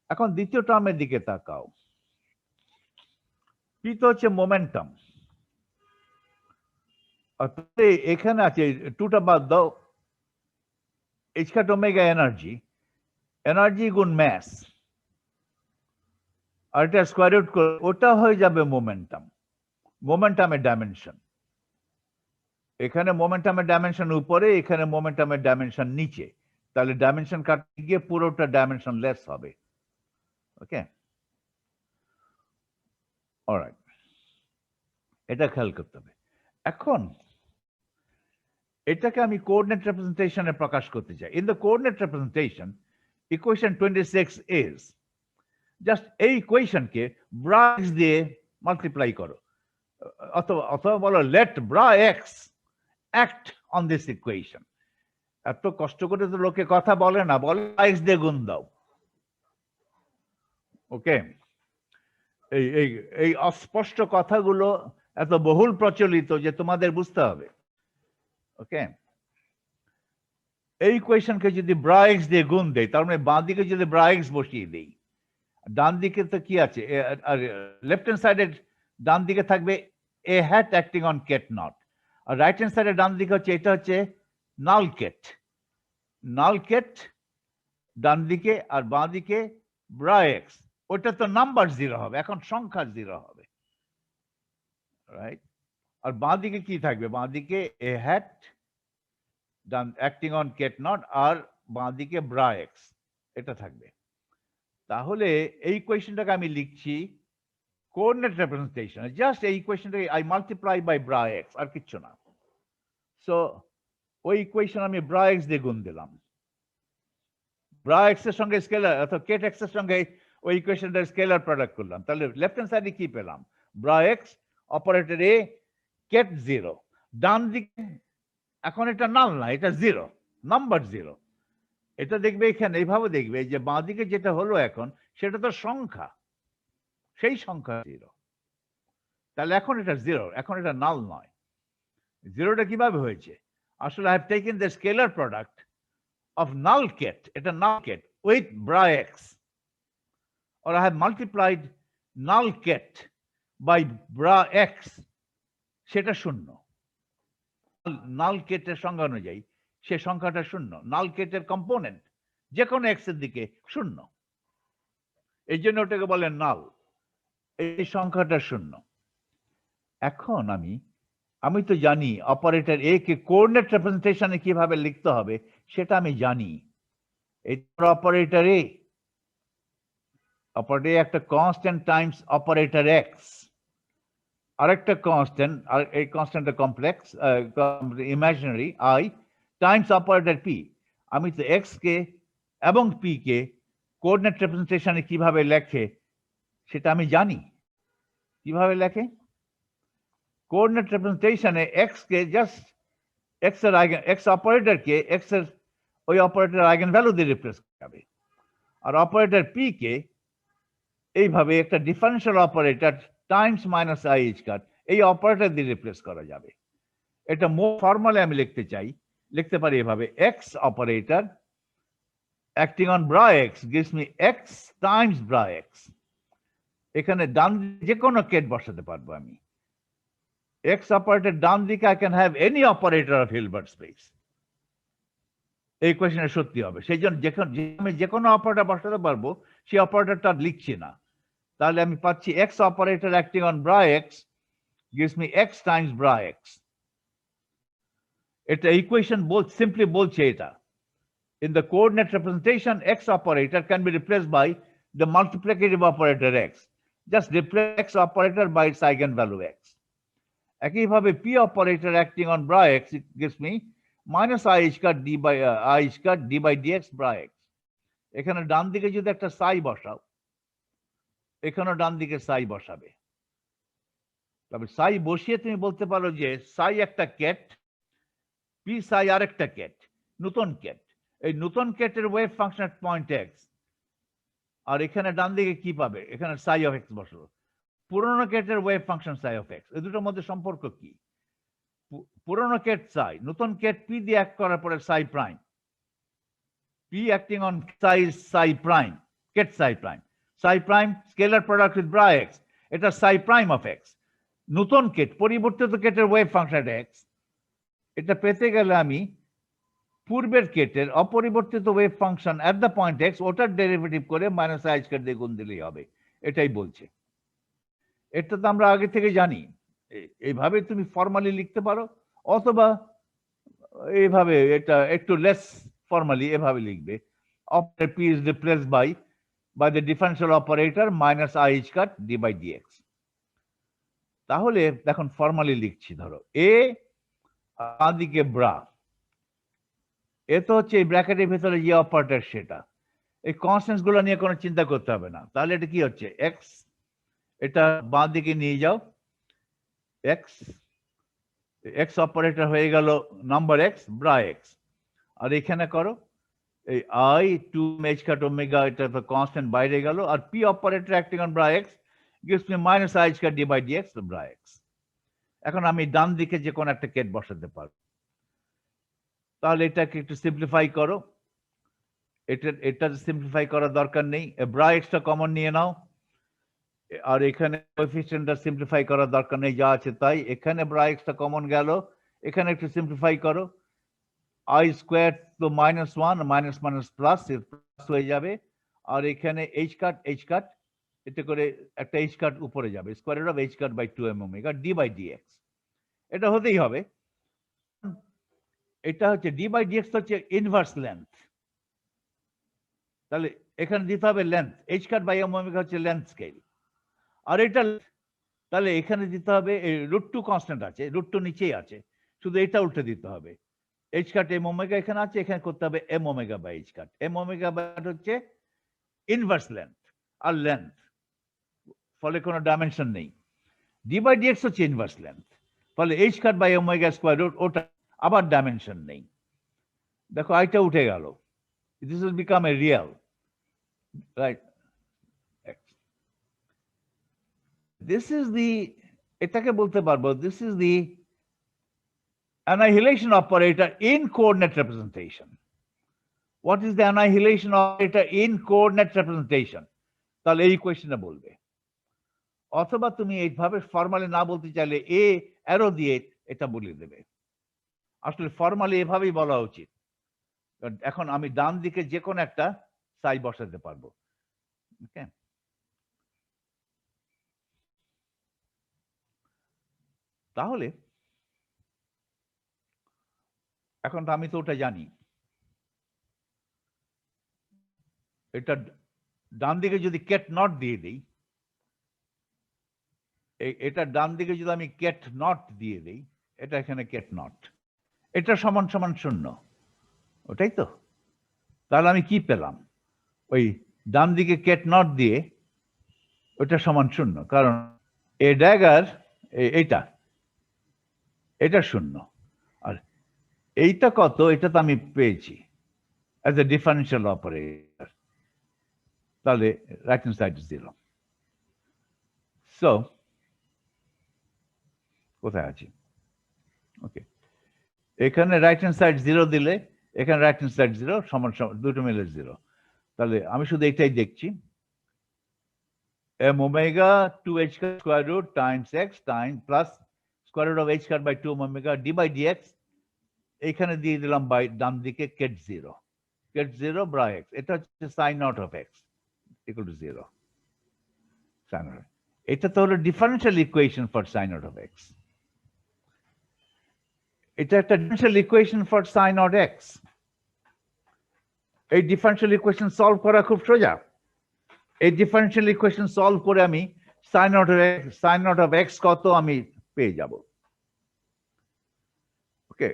A: এখন দ্বিতীয় টার্মের দিকে তাকাও, পি তো হচ্ছে মোমেন্টাম, এখানে আছে 2টা বাদ দাও, h কাট ওমেগা এনার্জি, এনার্জি গুণ ম্যাস, আর এটা স্কয়ার রুট করে ওটা হয়ে যাবে মোমেন্টাম, মোমেন্টামের ডাইমেনশন। এখানে মোমেন্টামের ডাইমেনশন উপরে, এখানে মোমেন্টামের ডাইমেনশন নিচে, তাহলে ডাইমেনশন কাটতে গিয়ে পুরোটা ডাইমেনশন লেস হবে। ওকে, অলরাইট, এটা খেয়াল করতে হবে। এখন এটাকে আমি কোঅর্ডিনেট রিপ্রেজেন্টেশনে প্রকাশ করতে চাই। In the coordinate representation, equation 26 is just এই ইকুয়েশনকে ব্রা এক্স দিয়ে মাল্টিপ্লাই করো, অথবা বলো let bra x act on this equation. এত কষ্ট করে তো লোকে কথা বলে না, বলে এক্স দিয়ে গুণ দাও। ওকে, এই অস্পষ্ট কথাগুলো এত বহুল প্রচলিত যে তোমাদের বুঝতে হবে। ওকে, এই ইকুয়েশনকে যদি ব্রা এক্স দিয়ে গুণ দেই, তার মানে বাঁ দিকে যদি ব্রা এক্স বসিয়ে দেই, ডান দিকে তো কি আছে, আর লেফট হ্যান্ড সাইডের ডান দিকে থাকবে a hat acting on ket not, আর রাইট হ্যান্ড সাইডের ডান দিকে হচ্ছে এটা হচ্ছে নাল কেট। নাল কেট ডান দিকে আর বাঁ দিকে ব্রা এক্স, ওটা তো নাম্বার 0 হবে, এখন সংখ্যা 0 হবে, রাইট? আর বাঁ দিকে কি থাকবে, বাঁ দিকে এ হ্যাট ডান অ্যাক্টিং অন কেট নট আর বাঁ দিকে ব্রা এক্স, এটা থাকবে। তাহলে এই কোয়েশ্চেনটাকে আমি লিখছি কোঅর্ডিনেট রিপ্রেজেন্টেশন, জাস্ট এই কোয়েশ্চেনটাকে I multiply by bra x, আর কিচ্ছু না। সো ওই ইকুয়েশন আমি ব্রা এক্স দিয়ে গুণ দিলাম, ব্রা এক্স এর সঙ্গে স্কেলার অর্থাৎ কেট এক্স এর সঙ্গে ওই ইকুয়েশনটার স্কেলার প্রোডাক্ট করলাম, তাহলে লেফট হ্যান্ড সাইডে কি পেলাম, ব্রা এক্স অপারেটর এ কেট 0, ডান দিকে এখন এটা নাল না, এটা 0, নাম্বার 0। এটা দেখবে এখানে এইভাবে দেখবে যে বাঁ দিকে যেটা হলো এখন সেটা তো সংখ্যা, সেই সংখ্যা 0, তাহলে এখন এটা 0, এখন এটা নাল নয়। 0টা কিভাবে হয়েছে, আসলে I have taken the scalar product of null ket, এটা null ket with bra x, or I have multiplied null ket by bra x, সেটা শূন্য। null ket এর সংখ্যা অনুযায়ী সে সংখ্যাটা শূন্য, null ket এর কম্পোনেন্ট যে কোনো x এর দিকে শূন্য, এই জন্য ওটাকে বলে নাল, এই সংখ্যাটা শূন্য। এখন আমি তো জানি অপারেটর এ কে কোঅর্ডিনেট রিপ্রেজেন্টেশনে কিভাবে লিখতে হবে সেটা আমি জানি। এই অপারেটর এ একটা কনস্ট্যান্ট টাইমস অপারেটর এক্স, আরেকটা কনস্ট্যান্ট, আর এই কনস্ট্যান্টটা complex imaginary i times operator p. আমি তো এক্স কে এবং পি কে কোঅর্ডিনেট রিপ্রেজেন্টেশনে কিভাবে লেখে সেটা আমি জানি। কিভাবে লেখে, কোঅর্ডিনেট রিপ্রেজেন্টেশনে এক্স কে জাস্ট এক্স এর এক্স অপারেটরকে এক্স এর ওই অপারেটর আইগেন ভ্যালু দিয়ে রিপ্লেস করবে, আর অপারেটর পি কে এইভাবে একটা differential operator Times minus i square এই অপারেটর দিয়ে রিপ্লেস করা যাবে। এটা মোর ফর্মালি আমি লিখতে পারি এভাবে, x operator acting on bra x gives me x Times bra x. এখানে ডান যে কোনো কেট বসাতে পারবো আমি, এক্স অপারেটর ডান দিকে I can have any operator of Hilbert space. এই কোয়েশ্চেনে সত্যি হবে, সেই জন্য আমি যে কোনো অপারেটর বসাতে পারবো, সেই অপারেটরটা লিখছি না। তাহলে আমি পাচ্ছি x operator acting on bra x gives me x times bra x. এটা ইকুয়েশন সিম্পলি বলছে এটা, in the coordinate representation x operator can be replaced by the multiplicative operator x. Just replace x operator by its eigenvalue x. একইভাবে p operator acting on bra x, it gives me minus i squared d by i squared d by dx bra x. এখানে ডান দিকে যদি একটা সাই বসাও, এখানেও ডান দিকে সাই বসাবে। তবে সাই বসিয়ে তুমি বলতে পারো যে সাই একটা কেট, পি সাই আরেকটা কেট, নতুন কেট। এই নতুন কেটের ওয়েভ ফাংশন এট পয়েন্ট এক্স, আর এখানে ডান দিকে কি পাবে, এখানে সাই অফ এক্স বসাবো। পুরনো কেটের wave function Sai of x, এই দুটোর মধ্যে সম্পর্ক কি? পুরনো কেট সাই, নতুন কেট পি দিয়ে অ্যাক্ট করার পরে সাই prime, P acting on Sai prime, Kate Sai prime scalar product with bra x, এটা সাই প্রাইম অফ এক্স। নতুন কেট পরিবর্তিত কেটের ওয়েভ ফাংশন এক্স, এটা পেতে গেলে আমি পূর্বের কেটের অপরিবর্তিত wave function at the point x ওটার ডেরিভেটিভ করে মাইনাস আই স্কয়ার দিয়ে গুণ দিলেই হবে, এটাই বলছে। এটা তো আমরা আগে থেকে জানি। এইভাবে তুমি ফর্মালি লিখতে পারো, অথবা এইভাবে এটা একটু লেস ফর্মালি এভাবে লিখবে, operator p is replaced by the differential operator minus i square d by dx. তাহলে এখন ফর্মালি লিখছি, ধরো এ দিকে ব্রা, এ তো হচ্ছে এই ব্র্যাকেটের ভেতরে যে অপারেটর সেটা, এই কনস্ট্যান্টস গুলো নিয়ে কোনো চিন্তা করতে হবে না। তাহলে এটা কি হচ্ছে, এক্স, এটা বাঁ দিকে নিয়ে যাও, এক্স অপারেটর হয়ে গেল নাম্বার এক্স ব্রা এক্স, আর এখানে করো এই আই টু মেজ কাট ওমেগা, এটা তো কনস্ট্যান্ট বাইরে গেল, আর p operator acting on bra x gives me minus i squared d by dx bra x. এখন আমি ডান দিকে যে কোনো একটা কেট বসাতে পারবো। তাহলে এটাকে একটু সিম্পলিফাই করো, এটা সিম্পলিফাই করার দরকার নেই, ব্রা এক্সটা কমন নিয়ে নাও, আর এখানে কোএফিসিয়েন্টটা সিম্পলিফাই করার দরকার নেই, যা আছে তাই। এখানে ব্রা এক্সটা কমন গেল, এখানে একটু সিম্পলিফাই করো, আই স্কোয়ার তো -1 মাইনাস মাইনাস প্লাস হয়ে যাবে, আর এখানে এইচ কাট এতে করে একটা এইচ কাট উপরে যাবে, square root of h cut by 2m omega D by dx. এটা হতেই হবে, এটা হচ্ছে ডি বাই ডিএক্স হচ্ছে ইনভার্স লেন্থ, তাহলে এখানে দিতে হবে length, h cut by M omega হচ্ছে লেন্থ স্কেল, আর এটা তাহলে এখানে দিতে হবে √2 কনস্ট্যান্ট আছে, √2 নিচেই আছে, শুধু এটা উল্টে দিতে হবে, এইচ কাট এম ওমেগা এখানে আছে, এখানে করতে হবে M omega by H cut. M omega by হচ্ছে ইনভার্স লেন্থ আর লেন্থ, ফলে কোনো ডাইমেনশন নেই। ডি বাই ডিএক্স হচ্ছে ইনভার্স লেন্থ, ফলে H cut by omega square root, ওটা আবার ডাইমেনশন নেই। দেখো আইটা উঠে গেল, this will become a real, right? This is the, এটাকে বলতে পারবো this is the annihilation operator in coordinate representation. What is the annihilation operator in coordinate representation? তাহলে এই কোয়েশ্চেনটা বলবে, অথবা তুমি এইভাবে ফর্মালি না বলতে চাইলে এ অ্যারো দিয়ে এটা বলে দেবে। আসলে ফর্মালি এভাবেই বলা উচিত, এখন আমি ডান দিকে যে কোনো একটা সাই বসাতে পারবো। ওকে, তাহলে এখন তো আমি তো ওটা জানি, এটা ডান দিকে যদি কেট নট দিয়ে দিই, এটা ডান দিকে যদি আমি কেট নট দিয়ে দিই, এটা এখানে কেট নট, এটা সমান সমান 0, ওটাই তো। তাহলে আমি কি পেলাম? ওই ডান দিকে কেট নট দিয়ে ওটা সমান 0, কারণ এ ড্যাগার এইটা, এটা 0, আর এইটা কত, এটা তো আমি পেয়েছি অ্যাজ এ ডিফারেন্সিয়াল অপারেটর, তাহলে রাইট হ্যান্ড সাইড 0। সো কোথায় আছি? ওকে, এখানে রাইট হ্যান্ড সাইড 0 দিলে এখানে রাইট হ্যান্ড সাইড 0 সমান সমান, দুটো মিলে 0। তাহলে আমি শুধু এটাই দেখছি, m omega 2h square root times x times plus square root of h by 2 omega d by dx, এখানে দিয়ে দিলাম বাই ডান দিকে কেট 0 ব্রা x, এটা হচ্ছে sin naught of x equal to 0। এটা তো হলো differential equation for sin naught of x, এটা একটা differential equation for sin naught x। এই ডিফারেন্সিয়াল ইকুয়েশন সলভ করা খুব সোজা। এই ডিফারেন্সিয়াল ইকুয়েশন সলভ করে আমি sin naught of x কত আমি পেয়ে যাব। ওকে,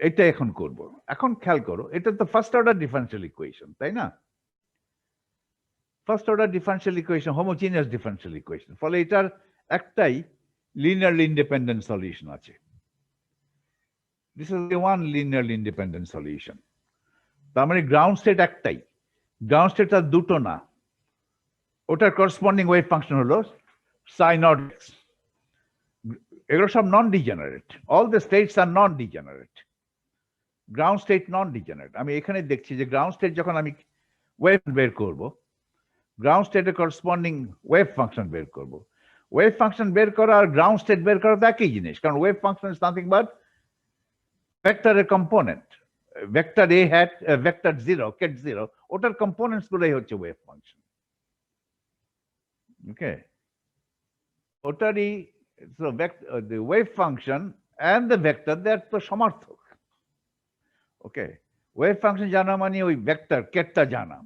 A: এটা এখন করব। এখন খেয়াল করো, এটা তো ফার্স্ট অর্ডার ডিফারেন্সিয়াল ইকুয়েশন, তাই না? First order differential equation, homogeneous differential equation, ফলে এটার একটাই লিনিয়ারলি ইন্ডিপেন্ডেন্ট সলিউশন আছে। This is the one linearly independent solution. তার মানে গ্রাউন্ড স্টেট একটাই, গ্রাউন্ড স্টেটটা দুটো না, ওটার করসপন্ডিং ওয়েভ ফাংশন হলো sin naught x। এগুলো সব non degenerate, all the states are non degenerate, ground state non degenerate. আমি এখানে দেখছি যে গ্রাউন্ড স্টেট যখন আমি ওয়েভ বের করব, গ্রাউন্ড স্টেটের করসপন্ডিং ওয়েভ ফাংশন বের করব। ওয়েভ ফাংশন বের করা আর গ্রাউন্ড স্টেট বের করা তো একই জিনিস, কারণ wave function is nothing but ভেক্টরের component, vector a hat vector 0 ket 0, ওটার কম্পোনেন্টস গুলোই হচ্ছে ওয়েভ ফাংশন। ওকে, ওটারই the wave function and the vector, they are তো সমার্থক। ওকে, ওয়েভ ফাংশন জানা মানে ওই ভেক্টর কেটটা জানা।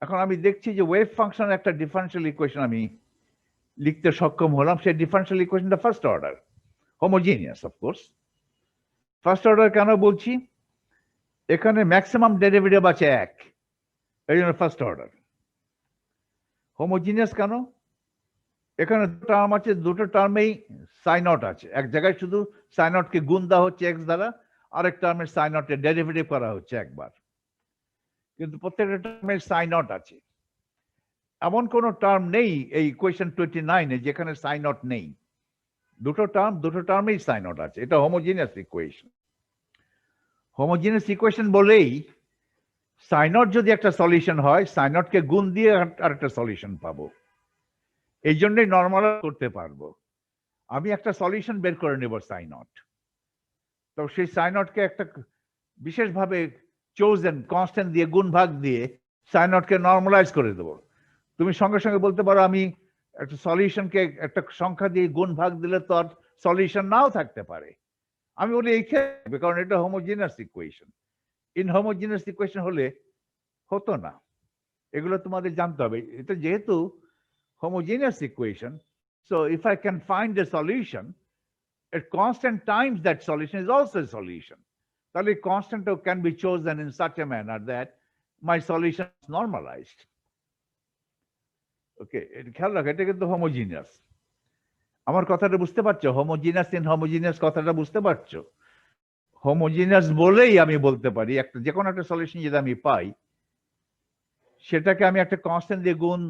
A: এখন আমি দেখছি যে ওয়েভ ফাংশন একটা ডিফারেন্সিয়াল ইকুয়েশন আমি লিখতে সক্ষম হলাম, সেই ডিফারেন্সিয়াল ইকুয়েশনটা first order, homogeneous of course. First order কেন বলছি? এখানে ম্যাক্সিমাম ডেরিভেটিভ আছে 1, এই জন্য ফার্স্ট অর্ডার। হোমোজিনিয়াস কেন? এখানে টার্ম আছে, দুটো টার্মেই sin naught আছে, এক জায়গায় শুধু sin naught কে গুণ দেওয়া হচ্ছে x দ্বারা, আরেক টার্মের sin naught এর ডেরিভেটিভ করা হচ্ছে একবার, কিন্তু প্রত্যেকটা টার্মের sin naught আছে। এমন কোন টার্ম নেই এই ইকুয়েশন 29 এ যেখানে sin naught নেই, দুটো টার্মেই sin naught আছে। এটা হোমোজিনিয়াস ইকুয়েশন। হোমোজিনিয়াস ইকুয়েশন বলেই সাইনট যদি একটা সলিউশন হয়, সাইনটকে গুণ দিয়ে আর একটা সলিউশন পাবো। এই জন্যই নর্মাল করতে পারবো। আমি একটা সলিউশন বের করে নেব সাইনট, তো সেই সাইনটকে একটা বিশেষভাবে চোজেন কনস্ট্যান্ট দিয়ে গুণ ভাগ দিয়ে সাইনটকে নর্মালাইজ করে দেবো। তুমি সঙ্গে সঙ্গে বলতে পারো আমি একটা সলিউশনকে একটা সংখ্যা দিয়ে গুণ ভাগ দিলে তো আর সলিউশন নাও থাকতে পারে। আমি বলি এই ক্ষেত্রে, কারণ এটা হোমোজিনিয়াস ইকুয়েশন। ইনহোমোজিনিয়াস ইকুয়েশন হলে হতো না। এগুলো তোমাদের জানতে হবে। এটা যেহেতু homogeneous equation, so if I can find a solution at constant times, that solution is also a solution. তাহলে constant can be chosen in such a manner that my solution is normalized. Okay, খেয়াল রাখো, এটা কিন্তু homogeneous. আমার কথাটা বুঝতে পারছো? Homogeneous ইনহোমোজিনিয়াস কথাটা বুঝতে পারছো? হোমোজিনিয়াস বলেই আমি বলতে পারি একটা যে কোনো একটা সলিউশন যদি আমি পাই, সেটাকে আমি একটা কনস্ট্যান্ট দিয়ে গুণ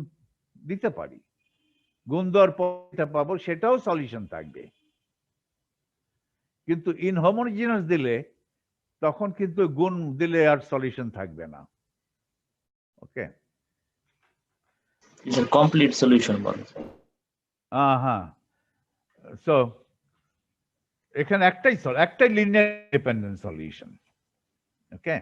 A: দিতে পারি। গুণ দেওয়ার পর যেটা পাবো সেটাও সলিউশন থাকবে। কিন্তু ইনহোমোজিনিয়াস দিলে তখন কিন্তু গুণ দিলে আর সলিউশন থাকবে না। ওকে,
B: It's a complete solution বলে।
A: হ্যাঁ, সো এখানে একটাই লিনিয়ার ডিপেন্ডেন্ট সলিউশন। ওকে,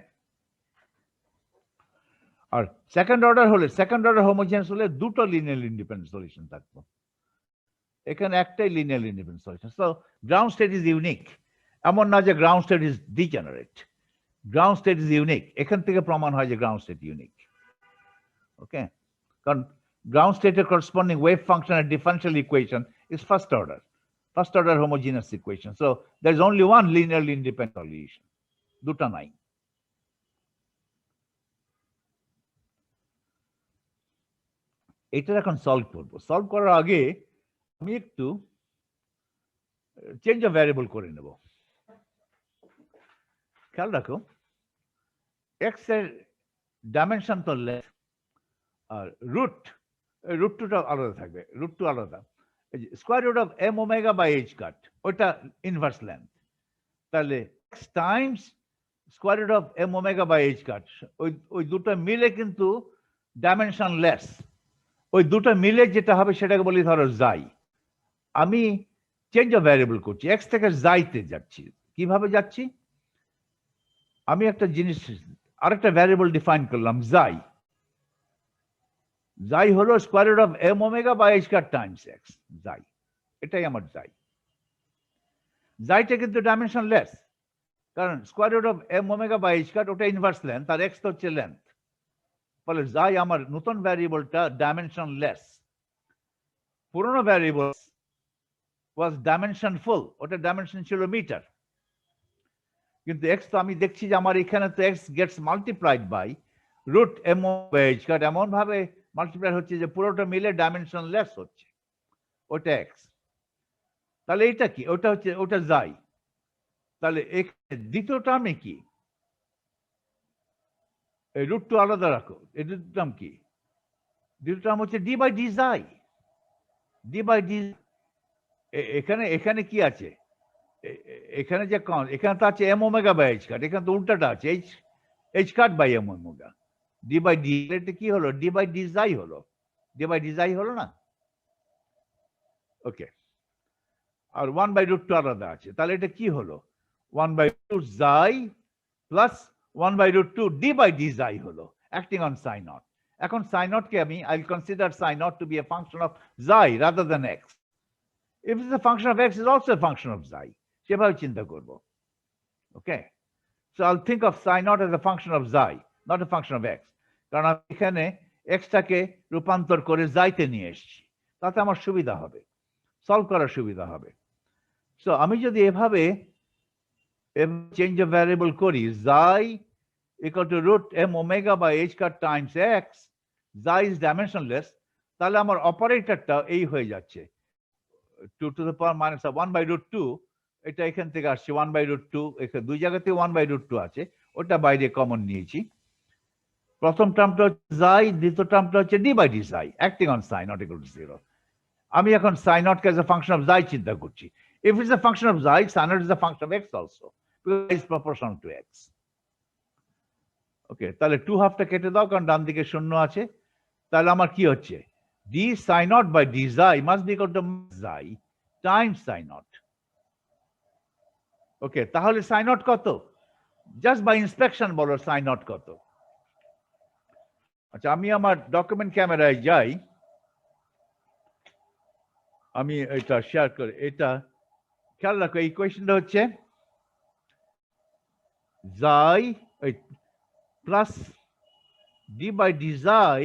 A: আর সেকেন্ড অর্ডার হোমোজিনিয়াস হলে দুটো লিনিয়ার ইন্ডিপেন্ডেন্ট সলিউশন থাকতো। এখানে একটাই linear independent solution. So ground state is unique. এমন না যে ground state is degenerate. Ground state is unique. এখান থেকে প্রমাণ হয় যে গ্রাউন্ড স্টেট ইউনিক। ওকে, কারণ ground state corresponding wave function and differential equation is first order homogeneous equation. So there's only one linearly independent solution. দুটা নাই। এটা এখন সলভ করব। সলভ করার আগে আমি একটু চেঞ্জ অফ ভ্যারিয়েবল করে নেব। খেয়াল রাখো, এক্স এর ডাইমেনশন তো লেস, আর রুট টুটা আলাদা থাকবে। রুট টু আলাদা। Square root of m omega by H cut, ওইটা ইনভার্স লেন্থ। তাহলে x times square root of m omega by H cut, ওই দুটো মিলে কিন্তু ডাইমেনশন লেস। ওই দুটো মিলে যেটা হবে সেটাকে বলি ধরো জাই। আমি চেঞ্জ অফ ভ্যারিয়েবল করছি, এক্স থেকে জাইতে যাচ্ছি। কিভাবে যাচ্ছি? আমি একটা জিনিস আরেকটা ভ্যারিয়েবল ডিফাইন করলাম, জাই। জাই হলো square root of m omega by H cut times X. জাই, এটাই আমার জাই। জাইটা কিন্তু ডাইমেনশন লেস, কারণ square root of m omega by H কাট ওটা ইনভার্স লেন্থ, আর এক্স তো হচ্ছে লেন্থ। ফলে জাই আমার নতুন ভ্যারিয়েবলটা ডাইমেনশন লেস। পুরনো ভ্যারিয়েবল ওয়াজ ডাইমেনশন ফুল, ওটা ডাইমেনশন ছিল মিটার। কিন্তু এক্স তো আমি দেখছি যে আমার এখানে তো x gets multiplied by root m by H cut, এমন ভাবে মাল্টিপ্লাই হচ্ছে যে পুরোটা মিলে ডাইমেনশন লেস হচ্ছে, ওটা এক্স। তাহলে এটা কি? ওটা জাই। তাহলে দ্বিতীয় টার্মে কি? এই রুট টু আলাদা রাখো। এই দ্বিতীয় টার্ম কি? দ্বিতীয় টার্ম হচ্ছে D by D xi. D by D. এখানে কি আছে? এখানে যে এখানে তো আছে M omega by H cut, এখানে তো উল্টাটা আছে H cut by M omega. D by D, এটা কি হলো? ডি বাই ডি জাই হলো। ডি বাই ডি জাই হলো না? ওকে, আর 1/√2 আলাদা আছে। তাহলে এটা কি হলো? 1/2 জাই প্লাস 1/√2 ডি বাই ডি জাই হলো, অ্যাক্টিং অন সাই নট। এখন সাই নটকে আমি I'll consider psi naught to be a function of xi rather than x. If it's a function of x, is also a function of xi. সেভাবে চিন্তা করবো। Okay, so I'll think of psi naught as a function of xi, not a function of x. কারণ আমি এখানে এক্সটাকে রূপান্তর করে জাইতে নিয়ে এসেছি, তাতে আমার সুবিধা হবে, সলভ করার সুবিধা হবে। সো আমি যদি এভাবে চেঞ্জ অফ ভ্যারিয়েবল করি, xi equal to root M omega by H cut times X, xi is dimensionless, তাহলে আমার অপারেটরটা এই হয়ে যাচ্ছে 2 টু দ্য পাওয়ার মাইনাস 1/√2। এটা এখান থেকে আসছে 1/√2, এখানে দুই জায়গাতে 1/√2 আছে, ওটা বাইরে কমন নিয়েছি। প্রথম টার্মটা হচ্ছে জাই, দ্বিতীয় টার্মটা হচ্ছে D by D xi, acting on psi naught equal two 0। আমি এখন সাই নটকে এজ এ ফাংশন অফ জাই চিন্তা করছি। If it's a function of xi, sin naught is a function of x also, because it's proportional to x. ওকে, তাহলে 2/2টা কেটে দাও, কারণ ডান দিকে শূন্য আছে। তাহলে আমার কি হচ্ছে, d psi naught by d xi must be equal to xi times psi naught. ওকে, তাহলে psi naught কত? জাস্ট বাই ইন্সপেকশন বলো psi naught কত। আচ্ছা, আমি আমার ডকুমেন্ট ক্যামেরায় যাই, আমি এটা শেয়ার করি। এটা খেয়াল রাখো, এই কোয়েশ্চেনটা হচ্ছে xi plus d by d xi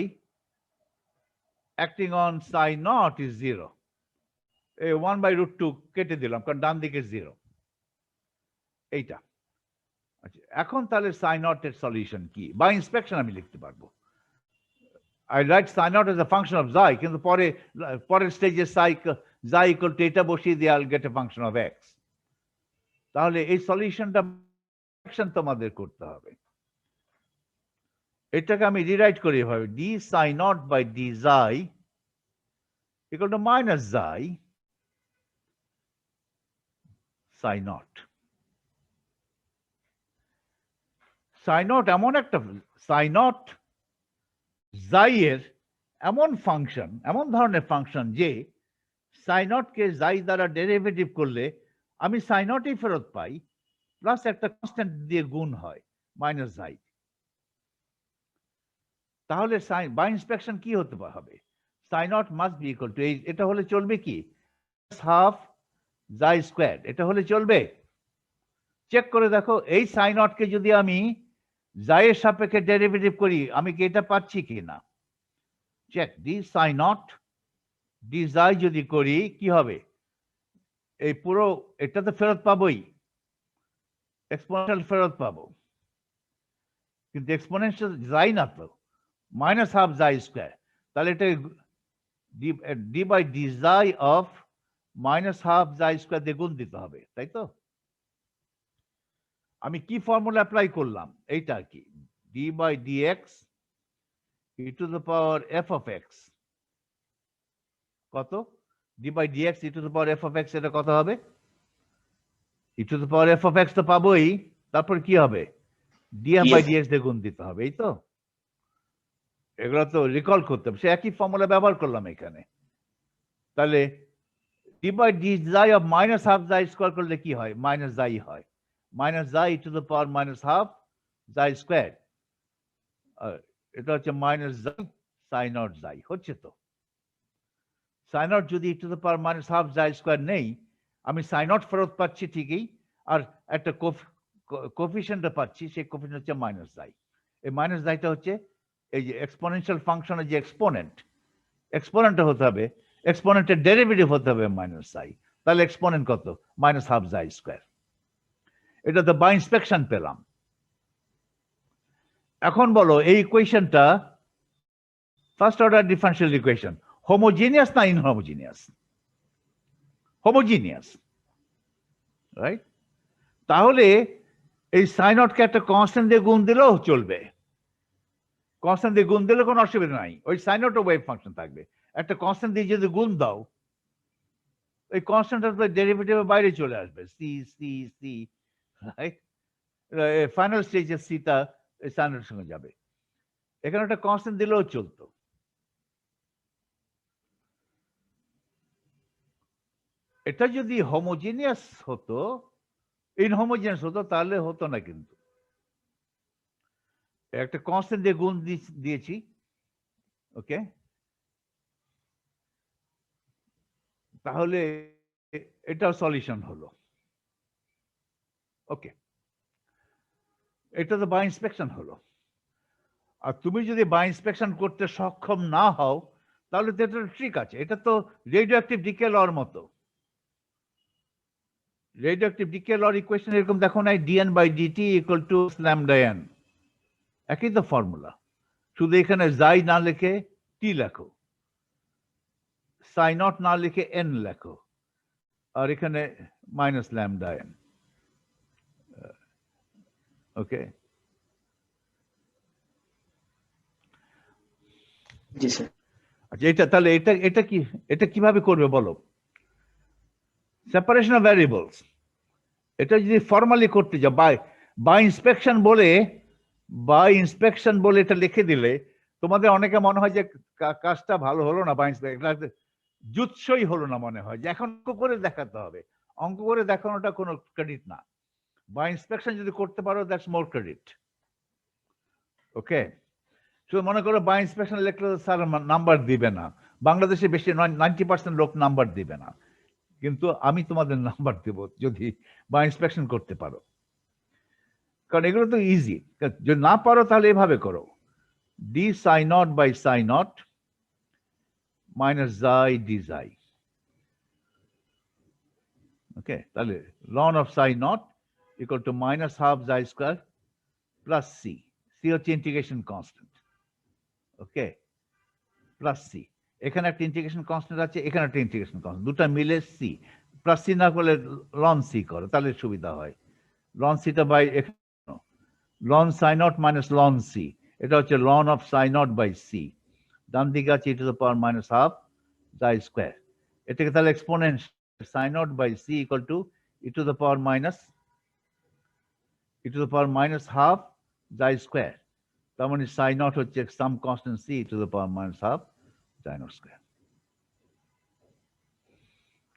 A: acting on psi naught is 0. এই 1/√2 কেটে দিলাম, কারণ ডান দিকে 0 এইটা। আচ্ছা, এখন তাহলে psi naught এর সলিউশন কি? বাই ইন্সপেকশন আমি লিখতে পারবো। I write psi naught as a function of xi, কিন্তু পরের স্টেজে xi equal to এটা বসিয়ে দিয়ে I'll get a function of x. তাহলে এই সলিউশনটা তোমাদের করতে হবে। এটাকে আমি রিরাইট করি এভাবে, d psi naught by d xi equal to minus xi psi naught. psi naught এমন একটা psi naught xi এর এমন ফাংশন, এমন ধরনের ফাংশন যে psi naught কে xi দ্বারা ডেরিভেটিভ করলে আমি psi naught ই ফেরত পাই, প্লাস একটা কনস্ট্যান্ট দিয়ে গুণ হয় মাইনাস xi। তাহলে বাই ইন্সপেকশন কি হতে হবে? psi naught must be equal to, এটা হলে চলবে কি, হাফ xi স্কয়ার, এটা হলে চলবে? চেক করে দেখো, এই psi naught কে যদি আমি xi এর সাপেক্ষে ডেরিভেটিভ করি, আমি কি এটা পাচ্ছি কি না? Check, d psi naught d xi যদি করি কি হবে, এই পুরো এটা তো ফেরত পাবোই, এক্সপোনেনশিয়াল ফেরত পাবো, কিন্তু এক্সপোনেনশিয়াল xi না তো, মাইনাস হাফ xi স্কয়ার। তাহলে এটা d by d xi of minus half xi square দিয়ে গুণ দিতে হবে, তাই তো? আমি কি ফর্মুলা অ্যাপ্লাই করলাম? এইটা আর কি, d by dx e to the power f of x কত? d by dx e to the power f of x, এটা কত হবে? e to the power f of x তো পাবোই, তারপর কি হবে? df by dx দিয়ে গুণ দিতে হবে, এই তো? এগুলো তো রিকল করতে হবে, সে একই ফর্মুলা ব্যবহার করলাম এখানে। তাহলে d by d xi of minus half xi square করলে কি হয়? মাইনাস xi হয়, minus xi to the power minus half xi square, এটা হচ্ছে minus xi sin naught xi, হচ্ছে তো? sin naught যদি to the power minus half xi square নেই, আমি sin naught ফেরত পাচ্ছি ঠিকই, আর একটা কোফিশিয়েন্ট পাচ্ছি, সেই কোফিশিয়েন্ট হচ্ছে মাইনাস xi। এই মাইনাস xi-টা হচ্ছে এই যে এক্সপোনেনশিয়াল ফাংশনের যে এক্সপোনেন্টটা হতে হবে, এক্সপোনেন্টের ডেরিভেটিভ হতে হবে মাইনাস xi। তাহলে এক্সপোনেন্ট কত? Minus half xi square. এটা তো বাই ইন্সপেকশন পেলাম। এখন বলো, এই ইকুয়েশনটা first order differential equation, homogeneous না ইনহোমোজিনিয়াস? Homogeneous, right? তাহলে এই সাই নটকে একটা কনস্ট্যান্ট দিয়ে গুণ দিলেও চলবে, কনস্ট্যান্ট দিয়ে গুণ দিলে কোনো অসুবিধা নাই, ওই সাই নট ওয়েভ ফাংশন থাকবে। একটা কনস্ট্যান্ট দিয়ে যদি গুণ দাও, ওই কনস্ট্যান্টটা ডেরিভেটিভের বাইরে চলে আসবে, C C C, right? Final স্টেজে সিটা সাই নটের সঙ্গে যাবে। এখানে একটা কনস্ট্যান্ট দিলেও চলতো। এটা যদি হোমোজিনিয়াস হতো, ইনহোমোজিনিয়াস হতো, তাহলে হতো না। কিন্তু একটা কনস্ট্যান্ট দিয়ে গুণ দিয়েছি, ওকে, তাহলে এটা সলিউশন হলো। ওকে, এটা তো বাই ইন্সপেকশন হলো। আর তুমি যদি বাই ইন্সপেকশন করতে সক্ষম না হও, তাহলে তো এটা ট্রিক আছে। এটা তো রেডিও অ্যাক্টিভ ডিকে লর মতো। রেডিও অ্যাক্টিভ ডিকে লর ইকুয়েশন এরকম দেখো নাই, dn by dt equal to lambda n, একই তো ফর্মুলা, শুধু এখানে জাই না লিখে টি লেখো, সাই নট না লিখে n লেখো, আর এখানে মাইনাস ল্যামডা n। ওকে,
B: জি স্যার।
A: আচ্ছা, এটা তাহলে এটা কিভাবে করবে বলো? সেপারেশন অফ ভ্যারিয়েবলস, এটা যদি ফর্মালি করতে যাও, বাই ইন্সপেকশন বলে বাই ইন্সপেকশন বলে এটা লিখে দিলে তোমাদের অনেকে মনে হয় যে কাজটা ভালো হলো না, বাই ইন্সপেকশন জুৎসই হলো না, মনে হয় যে এখন অঙ্ক করে দেখাতে হবে। অঙ্ক করে দেখানোটা কোনো ক্রেডিট না। বাই ইন্সপেকশন যদি করতে পারো, দ্যাটস মোর ক্রেডিট। ওকে, শুধু মনে করো বাই ইন্সপেকশন লিখলে স্যার নাম্বার দিবে না, বাংলাদেশে বেশি 90% লোক নাম্বার দিবে না, কিন্তু আমি তোমাদের নাম্বার দেব যদি বাই ইন্সপেকশন করতে পারো, কারণ এগুলো তো ইজি। যদি না পারো তাহলে এভাবে করো, D psi naught by psi naught minus xi D xi. Okay, তাহলে ln of psi naught equal to minus half xi square plus C. C হচ্ছে integration constant. Okay, plus C, এখানে একটা ইন্টিগ্রেশন কনস্ট্যান্ট আছে, এখানে একটা integration constant, দুটো মিলে C. Plus C না করলে লন সি করো, তাহলে সুবিধা হয়। লন সিটা by ln psi naught minus ln C, এটা হচ্ছে ln of psi naught by C. ডান দিকে আছে e to the power minus half xi square. এটাকে তাহলে exponent psi naught by C equal to e to the power minus half xi square. তার মানে psi naught হচ্ছে some constant C to the power minus half xi naught square.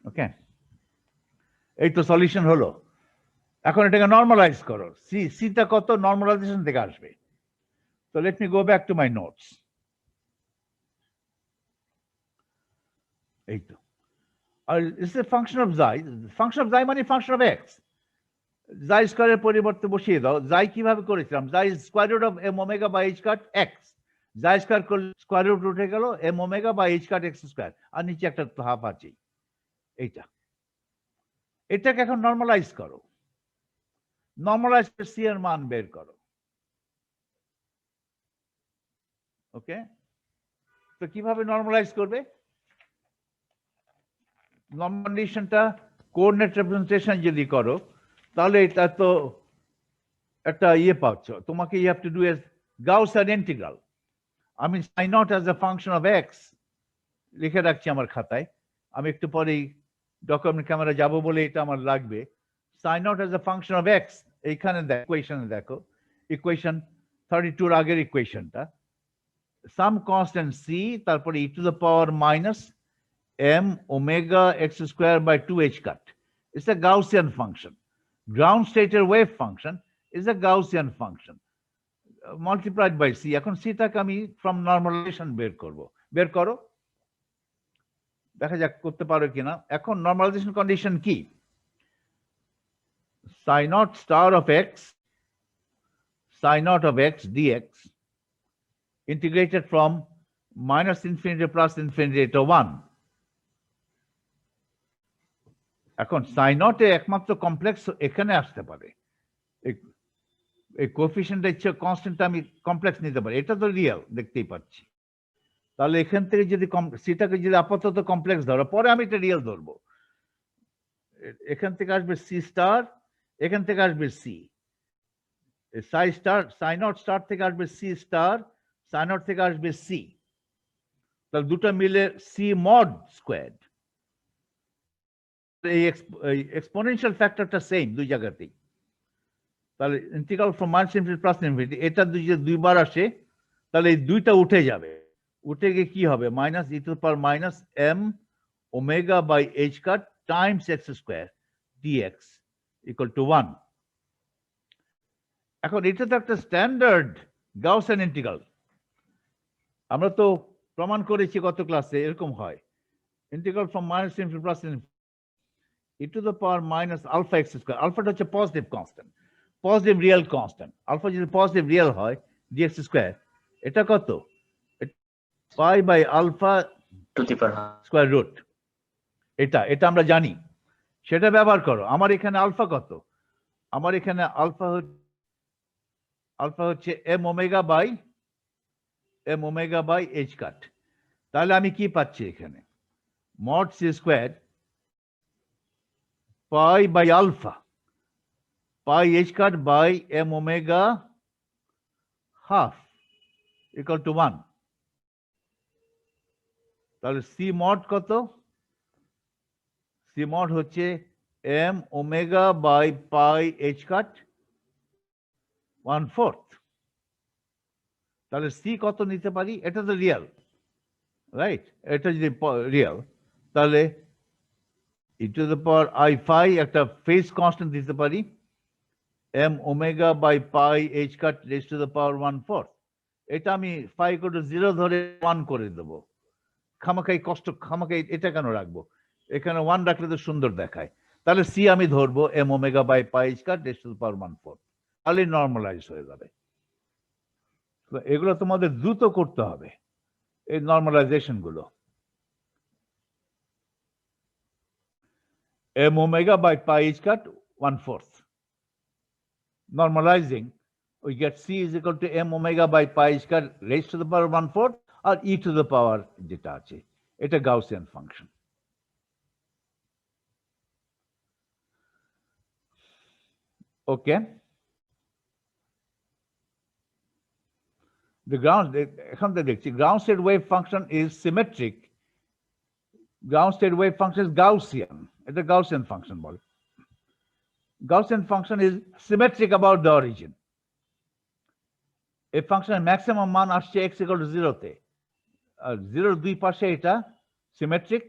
A: Okay, এই তো solution হলো। এখন এটাকে নর্মালাইজ করো, সিটা কত নর্মালাইজেশন থেকে আসবে। তো let me go back to my notes. এই তো, আর ইটস এ ফাংশন অফ জাই। ফাংশন অফ জাই মানে ফাংশন অফ এক্স। জাই স্কোয়ারের পরিবর্তে বসিয়ে দাও। জাই কিভাবে করেছিলাম, xi square root of m omega by H cut x. Xi square করলে স্কোয়ার রুট উঠে গেল m omega by H cut x square, আর নিচে একটা হাফ আছে। এইটা, এটাকে এখন নর্মালাইজ করো। নর্মালাইজ করে সি এর মান বের করো। ওকে, তো কিভাবে নর্মালাইজ করবে? নর্মালাইজেশনটা কোঅর্ডিনেট রিপ্রেজেন্টেশন যদি করো, তাহলে এটা তো একটা ইয়ে পাচ্ছ, তোমাকে you have to do as Gaussian integral. আমি psi naught as a function of X লিখে রাখছি আমার খাতায়, আমি একটু পরেই ডকুমেন্ট ক্যামেরা যাব বলে এটা আমার লাগবে। সাই naught as a function of x, এইখানে ইকুয়েশনে দেখো, ইকুয়েশন 32 আগের ইকুয়েশনটা, সাম কনস্ট্যান্ট সি, তারপরে e to the power minus m omega x square by 2h cut. It's a Gaussian function. Ground stated wave function is a Gaussian function multiplied by c. এখন সিটাকে আমি from normalization বের করব। বের করো, দেখা যাক করতে পারো কিনা। এখন নর্মালাইজেশন কন্ডিশন কি? psi naught star of x, psi naught of x dx integrated from minus infinity plus infinity to 1. এখন সাই নট এ একমাত্র কমপ্লেক্স এখানে আসতে পারে, এই কোএফিশিয়েন্টটা ইচ্ছে কনস্ট্যান্টটা আমি কমপ্লেক্স নিতে পারি, এটা তো রিয়েল দেখতেই পাচ্ছি। তাহলে এখান থেকে যদি সিটাকে যদি আপাতত কমপ্লেক্স ধরো, পরে আমি এটা রিয়েল ধরবো। এখান থেকে আসবে সি স্টার, এখান থেকে আসবে C, Sai star Sai not star থেকে আসবে সি স্টার, সাই নট থেকে আসবে সি, তাহলে দুটো মিলে সি মড স্কোয়ার। এই এক্সপোনেনশিয়াল ফ্যাক্টরটা সেম দুই জায়গাতেই। তাহলে integral from minus infinity plus infinity, এটা দুইবার আসে, তাহলে এই দুইটা উঠে যাবে। উঠে গিয়ে কি হবে? Minus E to the power minus M omega by H cut times X square DX equal to 1। এখন এটা তো একটা স্ট্যান্ডার্ড গাউসিয়ান ইন্টিগ্রাল। আমরা তো প্রমাণ করেছি গত ক্লাসে, এরকম হয় integral from minus infinity plus infinity e to the power minus alpha x square. আলফাটা হচ্ছে positive constant, positive real constant. Alpha যদি পজিটিভ রিয়েল হয় ডিএক্স স্কোয়ার, এটা কত? Pi by alpha
B: to the power
A: square root. এটা এটা আমরা জানি, সেটা ব্যবহার করো। আমার এখানে আলফা কত? আমার এখানে আলফা হচ্ছে m omega by H cut. তাহলে আমি কি পাচ্ছি এখানে? Mod C square pi by alpha pi H cut by M omega half equal to 1। তাহলে সি মড কত? সি মড হচ্ছে m omega by pi H cut 1/4। তাহলে সি কত নিতে পারি? এটা তো রিয়েল, রাইট? এটা যদি রিয়েল, তাহলে e to the power i phi একটা ফেজ কনস্ট্যান্ট দিতে পারি, m omega by pi H cut raise to the power 1/4। এটা আমি ফাই ইকুয়াল টু 0 ধরে 1 করে দেব। খামাখাই এটা কেন রাখবো? এখানে 1 রাখলে তো সুন্দর দেখায়। তাহলে সি আমি ধরবো M omega by pi H cut raise to the power 1/4। তাহলে নর্মালাইজ হয়ে যাবে। এগুলো তোমাদের দ্রুত করতে হবে, এই নর্মালাইজেশন গুলো। m omega by pi h cut 1/4. Normalizing, we get c is equal to m omega by pi h cut raised to the power 1/4 or e to the power যেটা আছে, এটা Gaussian function. Okay. The ground, এখন তো দেখছি ground state wave function is symmetric. Ground state wave function is Gaussian. এটা Gaussian function বলে। Gaussian function is symmetric about the origin. এই ফাংশনের ম্যাক্সিমাম মান আসছে x equal to 0 তে, আর 0 দুই পাশে এটা সিমেট্রিক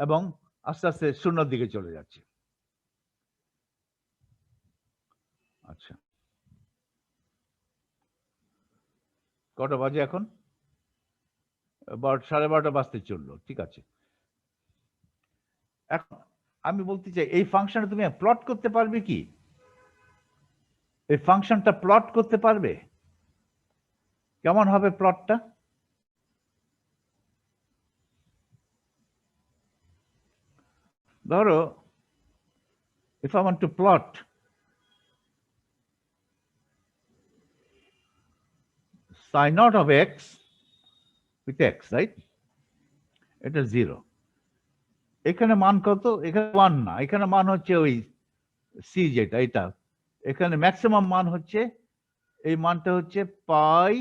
A: এবং আস্তে আস্তে শূন্যর দিকে চলে যাচ্ছে। আচ্ছা, কটা বাজে এখন? 12:30 বাজতে চললো, ঠিক আছে। এখন আমি বলতে চাই এই ফাংশনটা তুমি প্লট করতে পারবে কি? এই ফাংশনটা প্লট করতে পারবে? কেমন হবে প্লটটা? ধরো, if I want to plot psi naught of x with x, right? এটা 0। এখানে মান কত? এখানে 1 না, এখানে মান হচ্ছে ওই সি যেটা, এটা এখানে ম্যাক্সিমাম মান হচ্ছে, এই মানটা হচ্ছে pi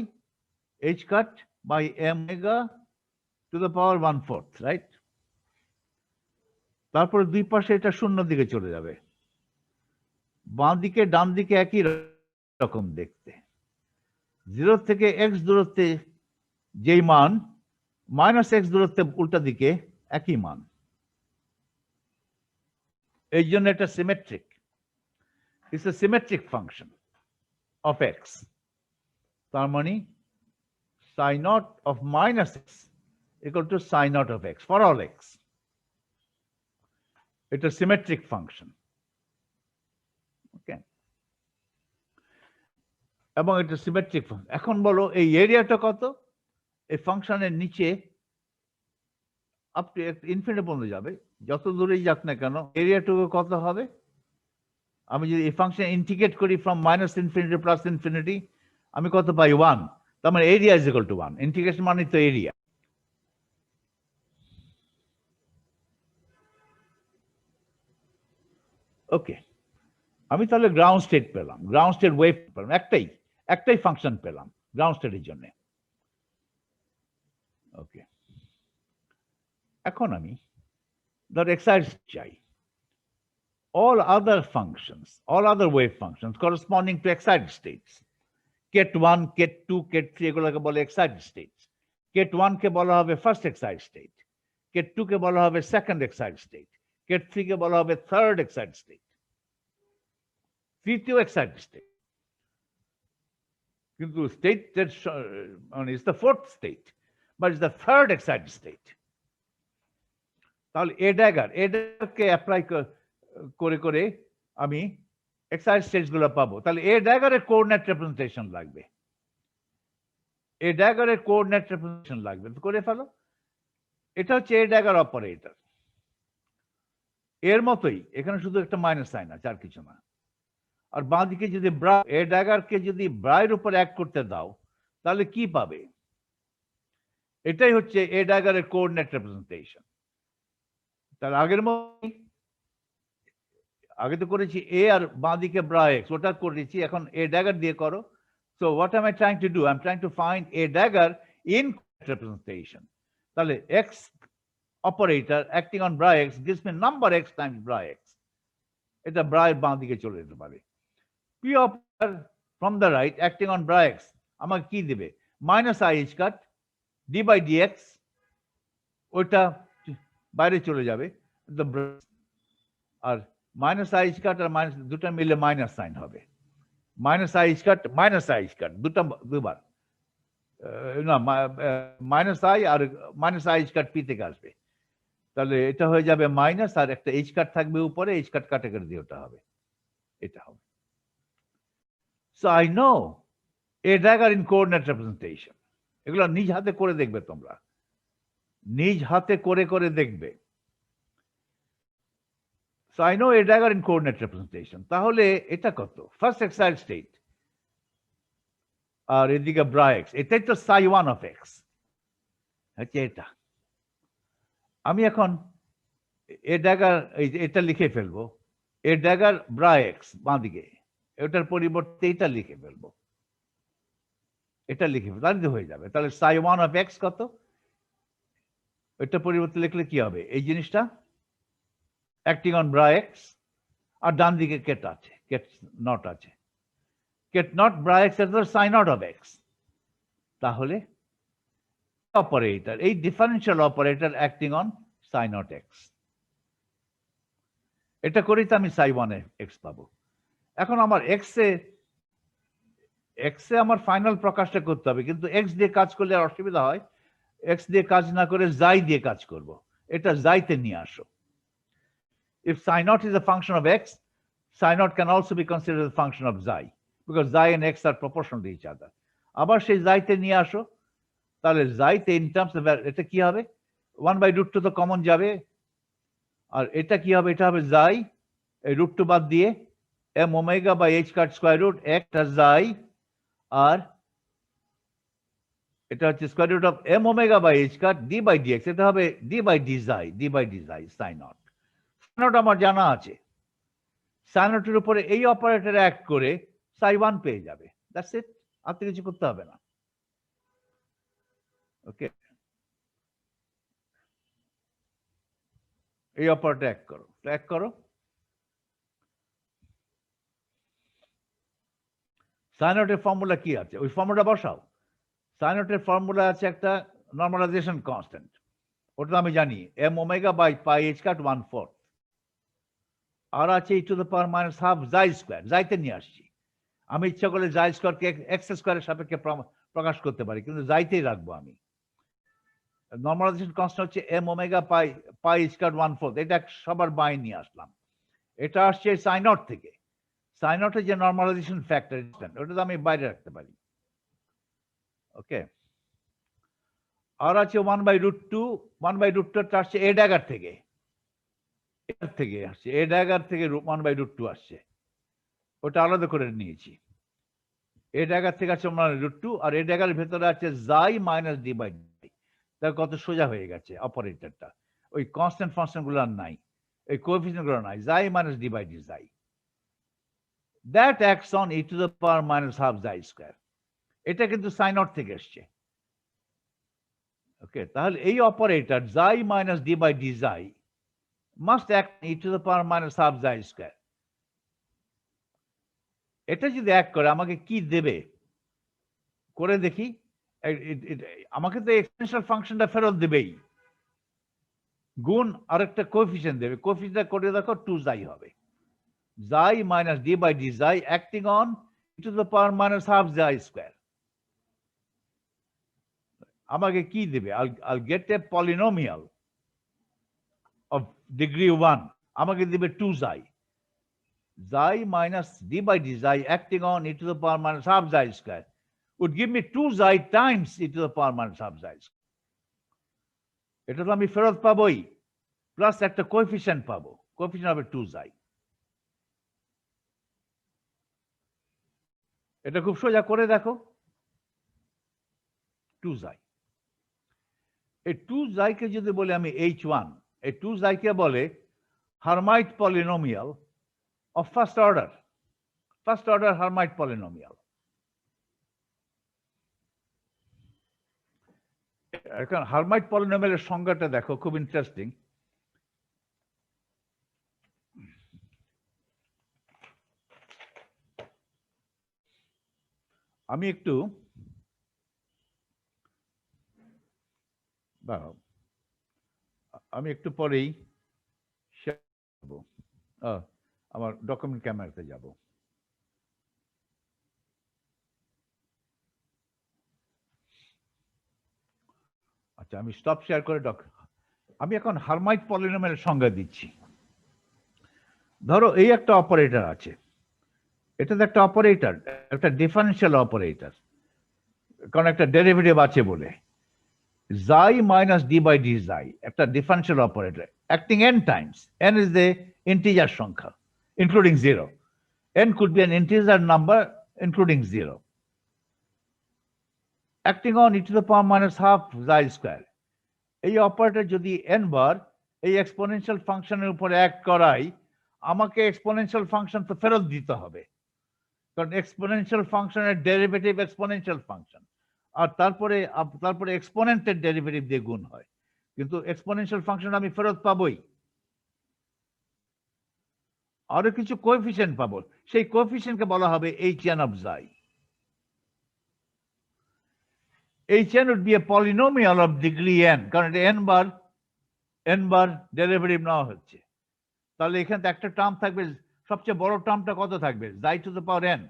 A: H cut by M omega to the power 1/4, right? তারপরে দুই পাশে এটা শূন্যর দিকে চলে যাবে। বাঁ দিকে ডান দিকে একই রকম দেখতে। 0 থেকে x দূরত্বে যেই মান, মাইনাস x দূরত্বে উল্টা দিকে একই মান। এই জন্য এটা symmetric. It's a symmetric function of x. তার মানে psi naught of minus x equal to psi naught of x for all x. It's a symmetric function. Okay. এবং এটা সিমেট্রিক ফাংশন। এখন বলো এই এরিয়াটা কত? এই ফাংশনের নিচে আপ টু ইনফিনিটি পর্যন্ত যাবে, যত দূরেই যাক না কেন এরিয়াটুকু কত হবে? আমি যদি এই ফাংশন ইন্টিগ্রেট করি from minus infinity plus infinity, আমি কত পাই? 1। তার মানে area is equal to 1। Integration মানে তো এরিয়া। ওকে, আমি তাহলে গ্রাউন্ড স্টেট পেলাম, গ্রাউন্ড স্টেট ওয়েভ পেলাম, একটাই ফাংশন পেলাম গ্রাউন্ড স্টেটের জন্য। ওকে, এখন আমি ধর এক্সাইটেড চাই। all other functions, all other wave functions corresponding to excited states, ket 1, ket 2, ket 3 এগুলোকে বলে excited states। ket 1 কে বলা হবে ফার্স্ট excited state, ket 2 কে বলা হবে সেকেন্ড excited state, ket 3 কে বলা হবে থার্ড excited state, তৃতীয় excited state। কিন্তু state that is the fourth state, but it's the third excited state। তাহলে a dagger কে অ্যাপ্লাই করে করে আমি এক্সাইটেড স্টেটস গুলো পাবো। তাহলে এ ড্যাগারের কোঅর্ডিনেট রিপ্রেজেন্টেশন লাগবে, এ ড্যাগারের কোঅর্ডিনেট রিপ্রেজেন্টেশন লাগবে, করে ফেলো। এটা হচ্ছে এ ড্যাগার অপারেটর, এর মতোই এখানে শুধু একটা মাইনাস সাইন আছে, আর কিছু না। আর বাঁ দিকে যদি এ ড্যাগারকে যদি ব্রাইয়ের উপর অ্যাক্ট করতে দাও, তাহলে কি পাবে? এটাই হচ্ছে এ ড্যাগারের কোঅর্ডিনেট রিপ্রেজেন্টেশন। তার আগের মতো, আগে তো করেছি এ আর বাঁ দিকে ব্রা এক্স, ওটা করেছি, এখন এ ড্যাগার দিয়ে করো। So what am I trying to do? I'm trying to find a dagger in representation. তাহলে x operator acting on bra x gives me number x times bra x. এটা bra এর বাঁ দিকে চলে যেতে পারে। p operator from the right acting on bra x আমাকে কি দিবে? Minus i h cut d by dx, ওইটা বাইরে চলে যাবে, আর মাইনাস আই এইচ কাট আর মাইনাস দুটা মিলে মাইনাস সাইন হবে। Minus i h cut minus i h cut দুবার, না মাইনাস আই আর minus i h cut p থেকে আসবে, তাহলে এটা হয়ে যাবে মাইনাস, আর একটা এইচ কাট থাকবে উপরে, এইচ কাট কাটে করে দিয়ে ওটা হবে, এটা হবে। So I know A dagger in coordinate representation, এগুলো নিজ হাতে করে দেখবে, তোমরা নিজ হাতে করে করে দেখবে। So I know a dagger in coordinate representation. তাহলে এটা কত? ফার্স্ট এক্সাইড স্টেট আর এদিকে ব্রা এক্স, এটাই তো সাই ওয়ান অফ এক্স হচ্ছে এটা। আমি এখন এ ড্যাগার এটা লিখে ফেলবো, এ ড্যাগার ব্রা এক্স বাঁ দিকে, এটার পরিবর্তে এটা লিখে ফেলবো, এটা লিখে ফেলবো, তাহলে হয়ে যাবে। তাহলে সাই ওয়ান অফ এক্স কত? এটা পরিবর্তে লিখলে কি হবে? এই জিনিসটা অ্যাক্টিং অন ব্রা এক্স, আর ডান দিকে কেট আছে, কেট নট আছে, কেট নট ব্রা এক্স এর সাই নট অফ এক্স। তাহলে অপারেটর, এই differential operator acting on psi not x, এটা করেই তো আমি সাই ওয়ান এক্স পাবো। এখন আমার এক্স এ আমার ফাইনাল প্রকাশটা করতে হবে, কিন্তু এক্স দিয়ে কাজ করলে আর অসুবিধা হয়, এক্স দিয়ে কাজ না করে জাই দিয়ে কাজ করব, এটা জাইতে নিয়ে আসো। If psi naught is a function of x, psi naught can also be considered a function of xi, because xi and x are proportional to each other. আবার সেই জাইতে নিয়ে আসো, তাহলে জাইতে ইন টার্মস অফ এটা কি হবে? 1/√2 তো কমন যাবে, আর এটা কি হবে? এটা হবে জাই, এই √2 বাদ দিয়ে m omega by h cut square root একটা জাই, আর এটা হচ্ছে square root of m omega by h cut d by dx, এটা হবে d বাই d জাই সাই নট। নট আমার জানা আছে, সাই নটের উপরে এই অপারেটর অ্যাক্ট করে সাই ওয়ান পেয়ে যাবে, দ্যাটস ইট, আর তো কিছু করতে হবে না। ওকে, এই অপারেটর অ্যাক্ট করো, সাই নটের ফর্মুলা কি আছে? ওই ফর্মুলা বসাও। সাই নটের ফর্মুলা আছে একটা নর্মালাইজেশন কনস্ট্যান্ট, ওটা আমি জানি, m omega by pi h cut 1/4, আর আছে e to the power minus half xi square, জাইতে নিয়ে আসছি। আমি ইচ্ছা করলে জাই স্কয়ারকে এক্স স্কয়ারের সাপেক্ষে প্রকাশ করতে পারি, কিন্তু জাইতেই রাখবো আমি। নর্মালাইজেশন কনস্ট্যান্ট হচ্ছে m ওমেগা পাই h কাট 1/4, এটা সবার বাই নিয়ে আসলাম। এটা আসছে সাই নট থেকে, সাই নটের যে নর্মালাইজেশন ফ্যাক্টর ওটা তো আমি বাইরে রাখতে পারি। ওকে, আর আছে 1/√2, 1/√2 আসছে এ ড্যাগার থেকে, আসছে এ ড্যাগার থেকে 1/√2 আসছে, ওটা আলাদা করে নিয়েছি। এ ড্যাগার থেকে আছে 1/√2, আর এ ড্যাগার ভেতরে আছে জাই মাইনাস ডি বাই ডি। তার কত সোজা হয়ে গেছে অপারেটরটা, ওই কনস্ট্যান্ট ফাংশন গুলো নাই, ওই কোএফিসিয়েন্ট গুলো নাই, xi minus D by D xi, that acts on e to the power minus half xi square. এটা কিন্তু সাই নট থেকে এসছে। ওকে, তাহলে এই operator xi minus D by D xi must act e to the power minus half xi square. এটা যদি act করে আমাকে কি দেবে করে দেখি। আমাকে তো এক্সপোনেনশিয়াল ফাংশনটা ফেরত দেবেই, গুণ আরেকটা কোএফিসিয়েন্ট দেবে, কোএফিসিয়েন্টটা করে দেখো 2 জাই হবে, xi minus D by D xi acting on e to the power minus half xi square. আমাকে কি দেবে? I'll get a polynomial of degree 1, আমাকে দেবে 2 xi, xi minus D by D xi acting on e to the power minus half xi square would give me 2 xi times e to the power minus half xi. এটা তো আমি ফেরত পাবোই, plus একটা coefficient পাবো, coefficient হবে 2 জাই। এটা খুব সোজা করে দেখো, 2 জাই। এই 2 জাইকে যদি বলে আমি h1, এই 2 জাইকে বলে Hermite polynomial of first order Hermite polynomial. এখন হার্মাইট পলিনোমিয়ালের সংজ্ঞাটা দেখো, খুব ইন্টারেস্টিং। আমি একটু দাঁড়াও, আমি একটু পরেই আমার ডকুমেন্ট ক্যামেরাতে যাব। আচ্ছা, আমি স্টপ শেয়ার করে আমি এখন হার্মাইট পলিনোমিয়ালের সংজ্ঞা দিচ্ছি। ধরো এই একটা অপারেটর আছে, এটা তো একটা অপারেটর, একটা ডিফারেন্সিয়াল অপারেটর, কারণ একটা ডেরিভেটিভ আছে বলে। Xi minus d by d xi, একটা differential operator acting n Times. n is the integer সংখ্যা including 0. n could be an integer number including 0. Acting on e to the power minus half xi square. এই operator যদি n বার এই exponential ফাংশনের উপরে act করাই, আমাকে exponential function তো ফেরত দিতে হবে, কারণ এক্সপোনেনশিয়াল ফাংশনের ডেরিভেটিভ এক্সপোনেনশিয়াল ফাংশন, আর তারপরে এক্সপোনেন্টের ডেরিভেটিভ দিয়ে গুণ হয়, কিন্তু এক্সপোনেনশিয়াল ফাংশন আমি ফেরত পাবোই। আরো কিছু কোএফিসিয়েন্ট পাবো, সেই কোএফিসিয়েন্টকে বলা হবে hn of xi. hn would be a polynomial of degree n, কারণ এটা n বার ডেরিভেটিভ নেওয়া হচ্ছে। তাহলে এখানে একটা টার্ম থাকবে, সবচেয়ে বড় টার্মটা কত থাকবে? xi to the power n।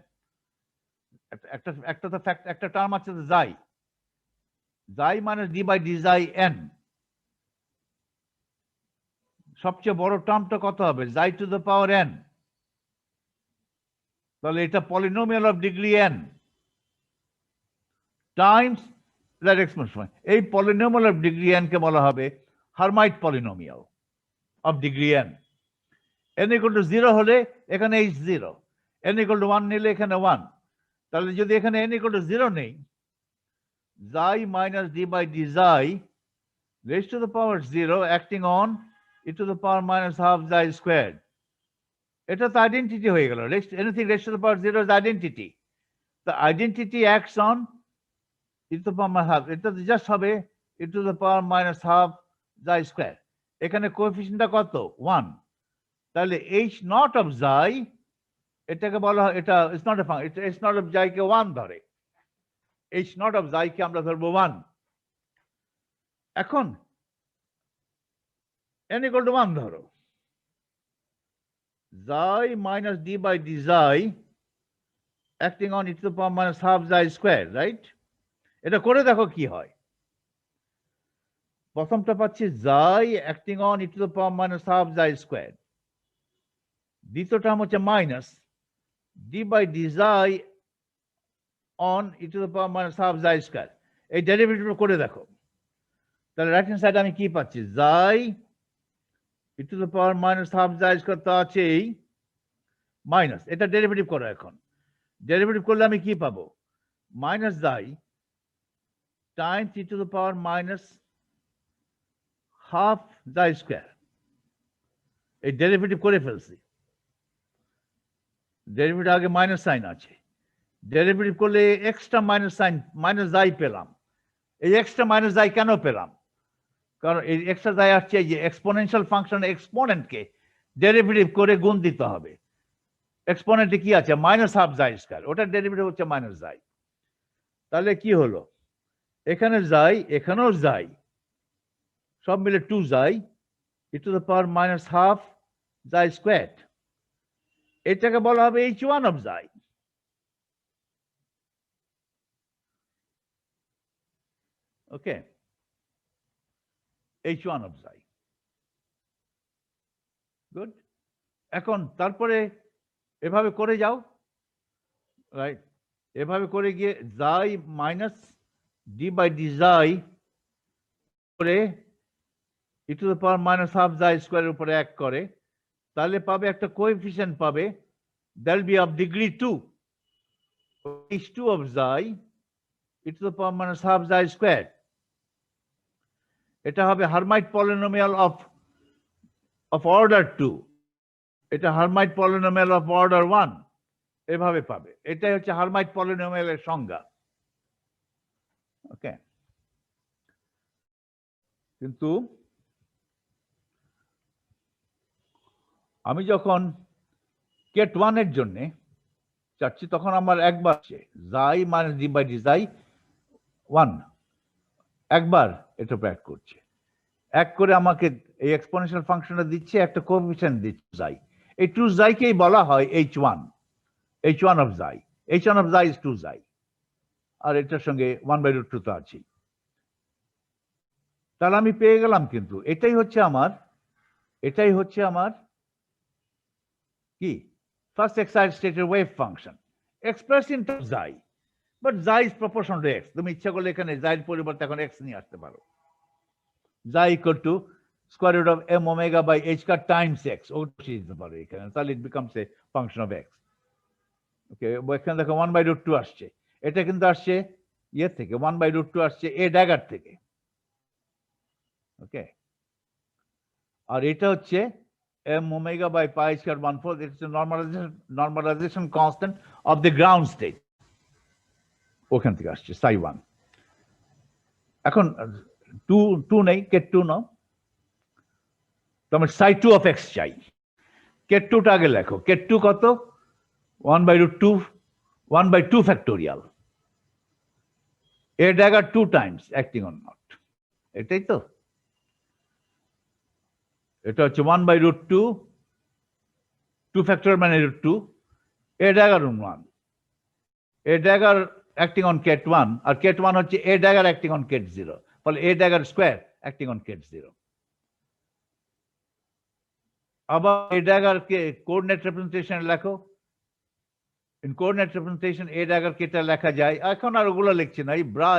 A: একটা টার্ম আছে তো xi minus d by d xi n। সবচেয়ে বড় টার্মটা কত হবে? xi to the power n। তাহলে এটা polynomial of degree n Times that exponential. এই পলিনোমিয়াল অফ ডিগ্রি n কে বলা হবে Hermite polynomial of degree n। n equal to 0 হলে এখানে h 0, n equal to 1 নিলে এখানে 1। তাহলে যদি এখানে n equal to 0 নেই, xi minus d by d xi raised to the power 0 acting on e to the power minus half xi squared, এটা তো আইডেন্টিটি হয়ে গেল। Anything raised to the power 0 is identity. The identity acts on e to the power minus half, এটা just হবে e to the power minus half xi squared। এখানে কোএফিসিয়েন্টটা কত? 1। তাহলে h naught of xi, এটাকে বলা হয়, এটা it's not a function, h naught of xi কে 1 ধরে, h naught of xi কে আমরা ধরবো 1। এখন n equal to 1 ধরো, xi minus d by d xi acting on e to the power minus half xi square, right? এটা করে দেখো কি হয়। প্রথমটা পাচ্ছি xi acting on e to the power minus half xi square, দ্বিতীয় term হচ্ছে minus d by d xi on e to the power minus half xi square। এই ডেরিভেটিভ করে দেখো, তাহলে রাইট হ্যান্ড সাইডে আমি কি পাচ্ছি? xi e to the power minus half xi square তো আছে এই মাইনাস, এটা ডেরিভেটিভ করো। এখন ডেরিভেটিভ করলে আমি কি পাবো? Minus xi Times e to the power minus half xi square। এই ডেরিভেটিভ করে ফেলছি, ডেরিভেটিভ আগে মাইনাস সাইন আছে, ডেরিভেটিভ করলে extra minus sine minus xi পেলাম। এই এক্সট্রা মাইনাস xi কেন পেলাম? কারণ এই এক্সট্রা xi আসছে যে এক্সপোনেনশিয়াল ফাংশন এক্সপোনেন্টকে ডেরিভেটিভ করে গুণ দিতে হবে। এক্সপোনেন্টে কি আছে? মাইনাস হাফ xi স্কয়ার, ওটার ডেরিভেটিভ হচ্ছে মাইনাস xi। তাহলে কি হলো? এখানে xi, এখানেও xi, সব মিলে 2 xi e to the power minus half xi squared। এটাকে বলা হবে h1 of xi। Okay, h1 of xi। Good. এখন তারপরে এভাবে করে যাও, রাইট? এভাবে করে গিয়ে xi minus d by d xi করে e to the power minus half xi স্কয়ারের উপরে এক করে, তাহলে পাবে একটা কোএফিসিয়েন্ট পাবে, that will be of degree 2, h2 of xi e to the power minus half xi squared। এটা হবে হার্মাইট পলিনোমিয়াল অফ অর্ডার 2, এটা হার্মাইট পলিনোমিয়াল অফ অর্ডার 1, এভাবে পাবে। এটাই হচ্ছে হার্মাইট পলিনোমিয়ালের সংজ্ঞা। ওকে, কিন্তু আমি যখন কেট 1 এর জন্য চাচ্ছি, তখন আমার একবার xi minus d by d xi 1, একবার এটা অ্যাড করছে, এক করে আমাকে এই এক্সপোনেনশিয়াল ফাংশনটা দিচ্ছে, একটা কোএফিসিয়েন্ট দিচ্ছে জাই। এই 2 জাইকেই বলা হয় h1 অফ জাই। h1 অফ জাই ইজ 2 জাই, আর এটার সঙ্গে 1/√2 তো আছেই। তাহলে আমি পেয়ে গেলাম, কিন্তু এটাই হচ্ছে আমার কি ফার্স্ট এক্সাইটেড স্টেটের ওয়েভ ফাংশন এক্সপ্রেস ইন জাই, বাট জাই ইজ প্রপোর্শনাল টু এক্স। তুমি ইচ্ছা করলে এখানে জাইয়ের পরিবর্তে এখন এক্স নিয়ে আসতে পারো। Xi equal to square root of m omega by h cut times x, ওটা দিতে পারো এখানে, তাহলে it becomes a function of x। Okay, এখানে দেখো 1/√2 আসছে, এটা কিন্তু আসছে ইয়ে থেকে, 1/√2 আসছে a ড্যাগার থেকে। ওকে, আর এটা হচ্ছে m omega by pi square 1/4, it's normalization constant of the ground state, ওখান থেকে আসছে সাই 1। এখন 2 নেই, কেট 2 নাও, তোমার সাই 2 অফ x চাই। কেট 2টা আগে লেখো, কেট 2 কত? 1/√2 1/2 factorial a dagger 2 times acting on naught, এটাই তো। এটা হচ্ছে 1/√2 2 ফ্যাক্টোরিয়াল মানে √2 a dagger 1, a dagger acting on ket 1, R ket 1 হচ্ছে a dagger acting on ket 0, ফলে a dagger square acting on ket 0। আবার a dagger কে কোঅর্ডিনেট রিপ্রেজেন্টেশন লেখো, in coordinate representation a dagger কেটা লেখা যায়, এখন আর ওগুলো লিখছি না, এই ব্রা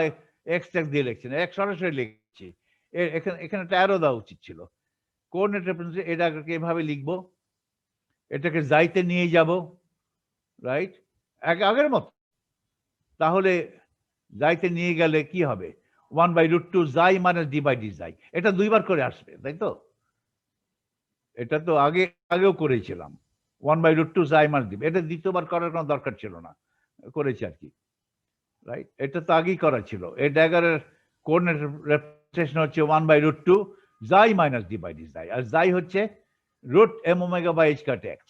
A: এক্স ট্যাক্স দিয়ে লিখছি না, এক সরাসরি লিখছি। এখানে একটা অ্যারো দেওয়া উচিত ছিল। কোঅর্ডিনেট রিপ্রেজেন্টেশন a dagger কে এভাবে লিখবো, এটাকে জাইতে নিয়ে যাব, রাইট, আগের মতো। তাহলে জাইতে নিয়ে গেলে কি হবে? 1/√2 xi minus D by D জাই, এটা দুইবার করে আসবে, তাই তো? এটা তো আগেও করেছিলাম 1/√2 জাই মাইনাস ডি, এটা দ্বিতীয়বার করার কোনো দরকার ছিল না, করেছি আর কি, রাইট। এটা তো আগেই করা ছিল। এই ড্যাগারের কোঅর্ডিনেট রিপ্রেজেন্টেশন হচ্ছে 1/√2 xi minus D by D জাই, আর জাই হচ্ছে root m omega by h cut x।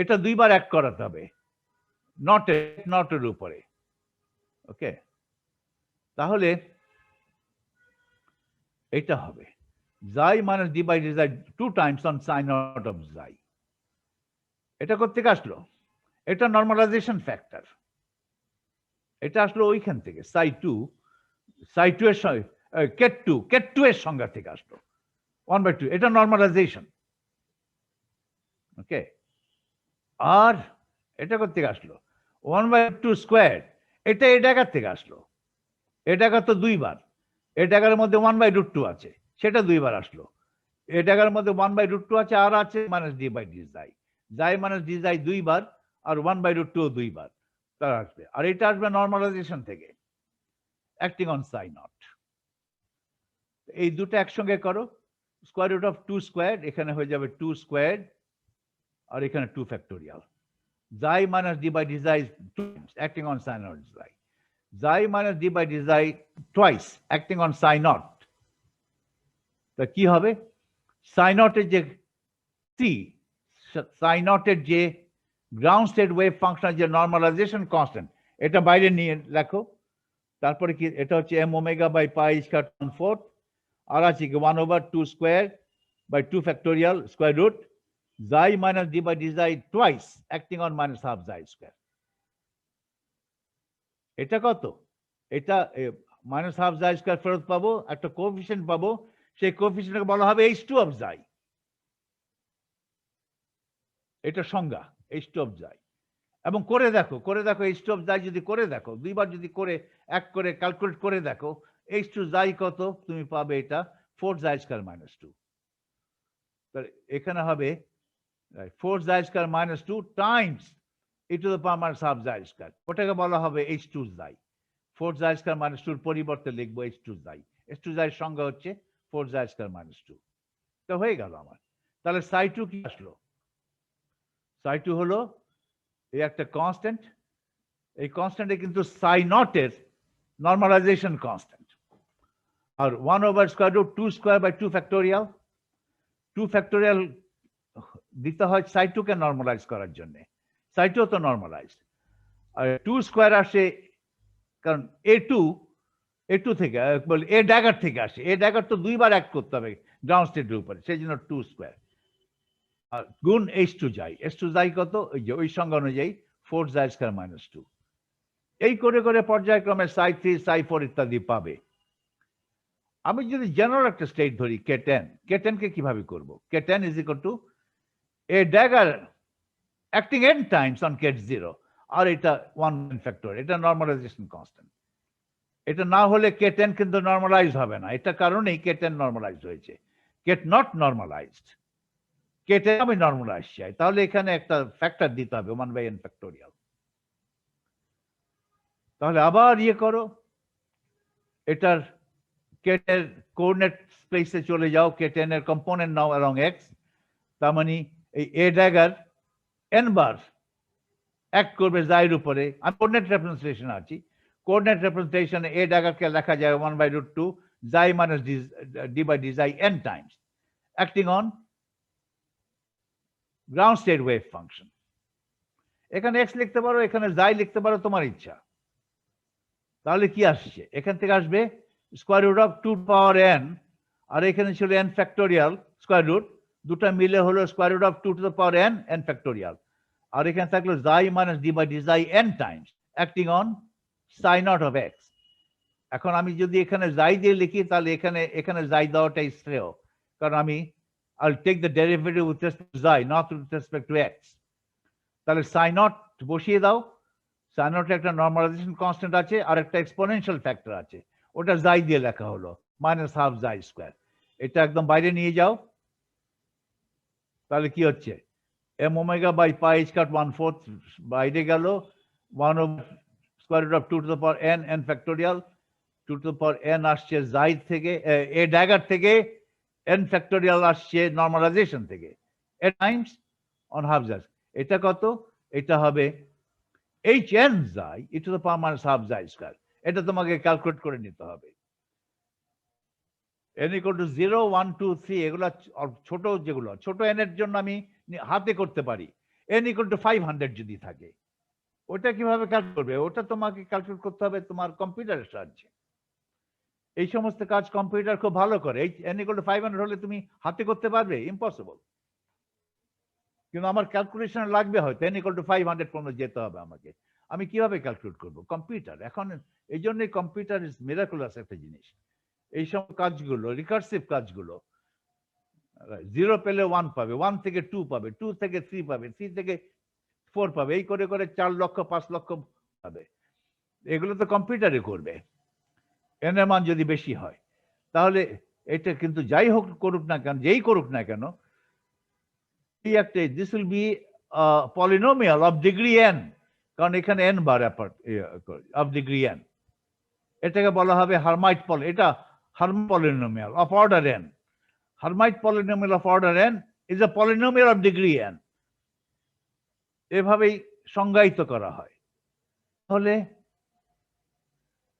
A: এটা দুইবার এক করাতে হবে, নটের উপরে। ওকে, তাহলে এটা হবে xi minus D by D xi 2 times on sine naught of xi. এটা কোত্থেকে আসলো? এটা নরমালাইজেশন ফ্যাক্টর, এটা আসলো ওইখান থেকে, সাই 2 এর সঙ্গে কেট 2 এর সংজ্ঞা থেকে আসলো 1/2, এটা নরমালাইজেশন। ওকে, আর এটা কোত্থেকে আসলো? 1/2 স্কয়ার, এটা এ ড্যাগার থেকে আসলো। এ ড্যাগার তো দুইবার, এ ড্যাগারের মধ্যে 1/√2 আছে, সেটা দুইবার আসলো। এ ড্যাগারের মধ্যে 1/√2 আছে, আর আছে মাইনাস ডি বাই ডি জাই, জাই মাইনাস ডি জাই দুইবার, আর 1/√2 দুইবার, তার আসবে। আর এটা আসবে নরমালাইজেশন থেকে, অ্যাক্টিং অন সাই নট। এই দুটো একসঙ্গে করো, স্কয়ার রুট অফ 2 স্কয়ার, এখানে হয়ে যাবে 2 স্কয়ার, আর এখানে 2 ফ্যাক্টোরিয়াল। জাই minus D by D xi 2 times acting on sin naught xi, xi minus D by D xi twice acting on sin naught। তা কি হবে? sin naught এর যে sin naught এর যে গ্রাউন্ড স্টেট ওয়েভ ফাংশন, যে normalization constant, এটা বাইরে নিয়ে লেখো। তারপরে কি? এটা হচ্ছে m omega by pi square 1/4, আর আছে কি 1/2 square by 2 factorial square root xi minus D by D xi twice acting on minus half xi square. এটা কত? এটা মাইনাস হাফ জাই স্কয়ার ফেরত পাবো, একটা কোএফিসিয়েন্ট পাবো, সেই কোএফিসিয়েন্টকে বলা হবে h2 অফ জাই। এটা সংজ্ঞা h2 অফ জাই। এবং করে দেখো h2 অফ জাই যদি করে দেখো, দুইবার যদি করে এক করে ক্যালকুলেট করে দেখো, h2 জাই কত তুমি পাবে? এটা 4 জাই স্কয়ার মাইনাস 2। তাহলে এখানে হবে 4 জাই square minus 2 Times e to the power minus half xi square, ওটাকে বলা হবে h2 জাই। 4 জাই স্কয়ার মাইনাস 2 এর পরিবর্তে লিখবো h2 জাই। h2 জাই এর সংজ্ঞা হচ্ছে 4 জাই স্কয়ার মাইনাস 2। তো হয়ে গেল আমার। তাহলে সাই 2 কি আসলো? সাই 2 হলো এই একটা কনস্ট্যান্ট, এই কনস্ট্যান্টে কিন্তু সাই নট এর নরমালাইজেশন কনস্ট্যান্ট, আর 1/স্কয়ার root 2 square by 2 factorial. 2 factorial দিতে হয় সাই 2 কে নরমালাইজ করার জন্য, সাই 2 তো নরমালাইজ। আর 2 স্কয়ার আসে কারণ a2 A2 থেকে বলি এ ড্যাগার থেকে আসে, এ ড্যাগার তো দুইবার অ্যাক্ট করতে হবে গ্রাউন্ড স্টেটের উপরে, সেই জন্য 2 স্কোয়ার আর গুণ H2 যাই, H2 যাই কত, ওই যে ওই সংখ্যা অনুযায়ী 4 জাই স্কোয়ার মাইনাস 2। এই করে করে পর্যায়ক্রমে psi3 psi4 ইত্যাদি পাবে। আমি যদি জেনারেল একটা স্টেট ধরি K10, K10 কে কিভাবে করব? K10 is equal to a dagger acting n times on K0 আর এটা 1 factor, এটা নরমালাইজেশন কনস্ট্যান্ট। এটা না হলে K10 কিন্তু নরমালাইজ হবে না, এটা কারণেই K10 নরমালাইজ হয়েছে। Get not normalized, K10 আমি নরমালাইজ চাই, তাহলে এখানে একটা ফ্যাক্টর দিতে হবে 1/n ফ্যাক্টোরিয়াল। তাহলে আবার ইয়ে করো, এটার K10 এর কোঅর্ডিনেট স্পেসে চলে যাও, K10 এর কম্পোনেন্ট নাও অ্যালং x, তার মানে এই এ ড্যাগার n বার অ্যাক্ট করবে জাইর উপরে। আমি কোঅর্ডিনেট রেপ্রেজেন্টেশন আছি, কোঅর্ডিনেট রেপ্রেজেন্টেশনে এ ড্যাগারকে লেখা যায় 1/√2 xi minus D by D xi n times acting on ground state wave function. এখানে x লিখতে পারো, এখানে জাই লিখতে পারো, তোমার ইচ্ছা। তাহলে কি আসছে? এখান থেকে আসবে square root of 2 power n, আর এখানে ছিল n ফ্যাক্টোরিয়াল স্কোয়ার রুট, দুটা মিলে হলো square root of 2 to the power n factorial, আর এখানে থাকলো xi minus D by D xi n times acting on psi naught of x। এখন আমি যদি এখানে জাই দিয়ে লিখি তাহলে এখানে জাই দেওয়াটাই শ্রেয়, কারণ আমি I'll take the derivative with respect to xi, not with respect to x. তাহলে সাই নট বসিয়ে দাও, সাই নট একটা নরমালাইজেশন কনস্ট্যান্ট আছে আর একটা এক্সপোনেনশিয়াল ফ্যাক্টর আছে, ওটা জাই দিয়ে লেখা হলো মাইনাস হাফ জাই স্কোয়ার। এটা একদম বাইরে নিয়ে যাও, তাহলে কি হচ্ছে m omega by pi h cut 1/4 বাইরে গেল, 1 over square root of 2 to the power n factorial, 2 to the power n আসছে জাই থেকে, এ ড্যাগার থেকে, n ফ্যাক্টোরিয়াল আসছে নরমালাইজেশন থেকে, n times on half xi. এটা কত? এটা হবে hn xi e to the power minus half xi square. এটা তোমাকে ক্যালকুলেট করে নিতে হবে। n ইকুয়াল টু 0 1 2 3 এগুলো ছোট, যেগুলো ছোট n এর জন্য আমি হাতে করতে পারি। n ইকুয়াল টু 500 যদি থাকে, ওটা কিভাবে ক্যালকুলেট করবে? ওটা তোমাকে ক্যালকুলেট করতে হবে তোমার কম্পিউটারের সাহায্যে। এই সমস্ত কাজ কম্পিউটার খুব ভালো করে। n ইকুয়াল টু 500 হলে তুমি হাতে করতে পারবে? ইম্পসিবল। কিন্তু আমার ক্যালকুলেশন লাগবে, হয়তো n ইকুয়াল টু 500 পর্যন্ত যেতে হবে আমাকে। আমি কিভাবে ক্যালকুলেট করব? কম্পিউটার এখন এই জন্যই কম্পিউটার ইজ মিরাকুলাস একটা জিনিস। এইসব কাজগুলো রিকার্সিভ কাজগুলো, 0 পেলে 1 পাবে, 1 থেকে 2 পাবে, 2 থেকে 3 পাবে, 3 থেকে 4 পাবে, এই করে করে 4 লক্ষ 5 লক্ষ পাবে। এগুলো তো কম্পিউটারে করবে n এর মান যদি বেশি হয়। তাহলে এটা কিন্তু যাই হোক করুক না কেন, যেই করুক না কেন, this will be a polynomial of degree n, কারণ এখানে n bar of degree n। এটাকে বলা হবে হার্মাইট এটা Hermite polynomial of order n. Hermite polynomial of order n is a polynomial of degree n. এভাবেই সংজ্ঞায়িত করা হয়। তাহলে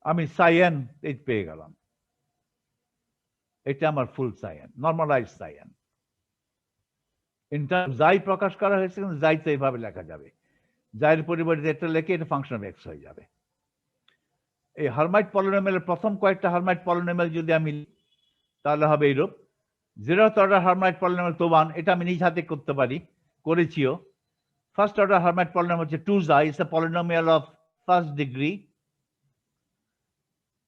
A: আমি psi n পেয়ে গেলাম, এটা আমার ফুল psi n, normalised psi n। In term জাই প্রকাশ করা হয়েছে, কিন্তু জাই তো এইভাবে লেখা যাবে, জাইয়ের পরিবর্তে এটা লিখে এটা ফাংশন অফ এক্স হয়ে যাবে। এই হার্মাইট পলিনোমিয়ালের প্রথম কয়েকটা হার্মাইট পলিনোমিয়াল যদি আমি, তাহলে হবে এইরূপ। 0th অর্ডার হার্মাইট পলিনোমিয়াল তো 1, এটা আমি নিজ হাতে করতে পারি, করেছিও। ফার্স্ট অর্ডার হার্মাইট পলিনোমিয়াল হচ্ছে 2 জাই, it's a polynomial of first degree.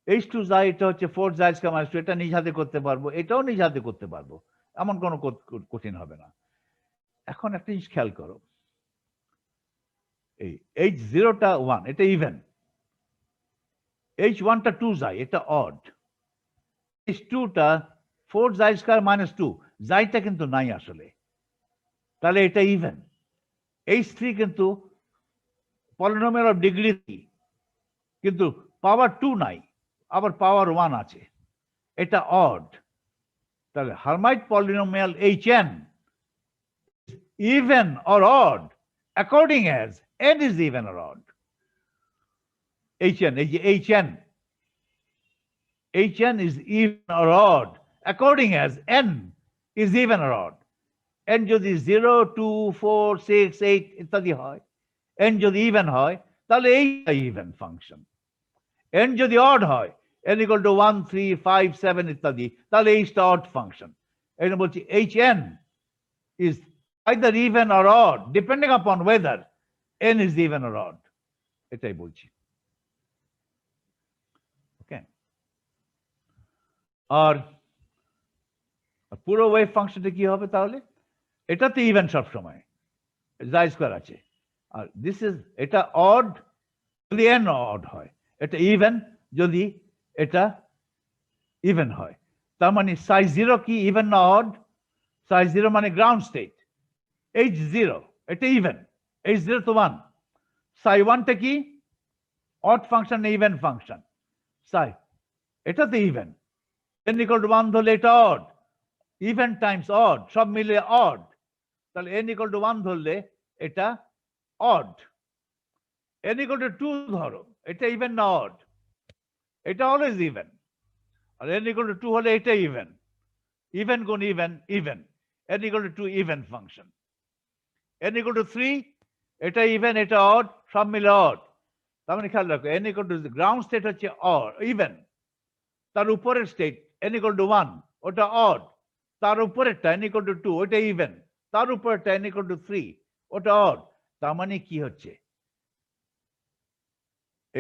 A: h2 জাই এটা হচ্ছে 4 জাই স্কয়ার মাইনাস 2, এটা নিজ হাতে করতে পারবো, এটাও নিজ হাতে করতে পারবো, এমন কোনো কঠিন হবে না। এখন একটা জিনিস খেয়াল করো, এই h0টা 1, এটা ইভেন, h1টা 2 জাই, এটা অড, h2টা 4 জাই স্কয়ার মাইনাস 2, জাইটা কিন্তু নাই আসলে, তাহলে এটা ইভেন। h3 কিন্তু পলিনোমিয়াল অফ ডিগ্রি 3, কিন্তু পাওয়ার 2 নাই, আবার পাওয়ার 1 আছে, এটা অড। তাহলে Hermite polynomial hn even or odd according as n is even or odd. hn, এই যে hn is even or odd according as n is even or odd. n যদি 0 2 4 6 8 ইত্যাদি হয়, n যদি ইভেন হয় তাহলে এইটা ইভেন ফাংশন, n যদি অড হয় n equal to 1, 3, 5, 7 ইত্যাদি, তাহলে এইটা অড ফাংশন। এই বলছি hn is either even or odd depending upon whether n is even or odd, এটাই বলছি। ওকে, আর পুরো ওয়েভ ফাংশনটা কি হবে তাহলে? এটা তো ইভেন সব সময়, জাই স্কয়ার আছে, আর দিস ইজ এটা অড যদি n অড হয়, এটা ইভেন যদি এটা ইভেন হয়। তার মানে সাই 0 কি ইভেন না অড? সাই 0 মানে গ্রাউন্ড স্টেট, h0 এটা ইভেন, h0 তো 1, সাই 1 টা কি অড ফাংশন না ইভেন ফাংশন? সাই এটা তো ইভেন, n equal to 1 ধরলে এটা অড, ইভেন টাইমস অড সব মিলে অড, তাহলে n equal to 1 ধরলে এটা অড। n equal to 2 ধরো, এটা ইভেন না অড? এটা অলওয়েজ ইভেন। আর n equal to 2 হলে এটা ইভেন, ইভেন গুণ even even, n equal to 2 even function. n equal to 3 এটা ইভেন এটা অড সব মিলে অড। তার মানে খেয়াল রাখো n equal to ground state হচ্ছে অড ইভেন, তার উপরের স্টেট n equal to 1 ওটা অড, তার উপরেরটা n equal to 2 ওটা ইভেন, তার উপরেরটা n equal to 3 ওটা অড। তার মানে কি হচ্ছে,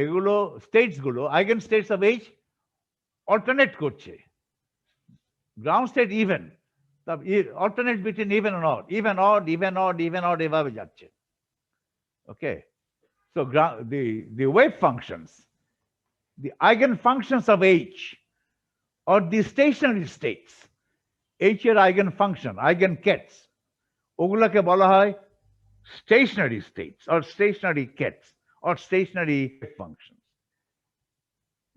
A: এগুলো স্টেটস গুলো eigen states of H alternate করছে। Ground state even, alternate between even and odd, even odd even odd even odd এভাবে যাচ্ছে। Okay, so the wave functions, the eigenfunctions of H or the stationary states, H এর eigenfunction eigenkets ওগুলোকে বলা হয় stationary states or stationary kets or stationary functions.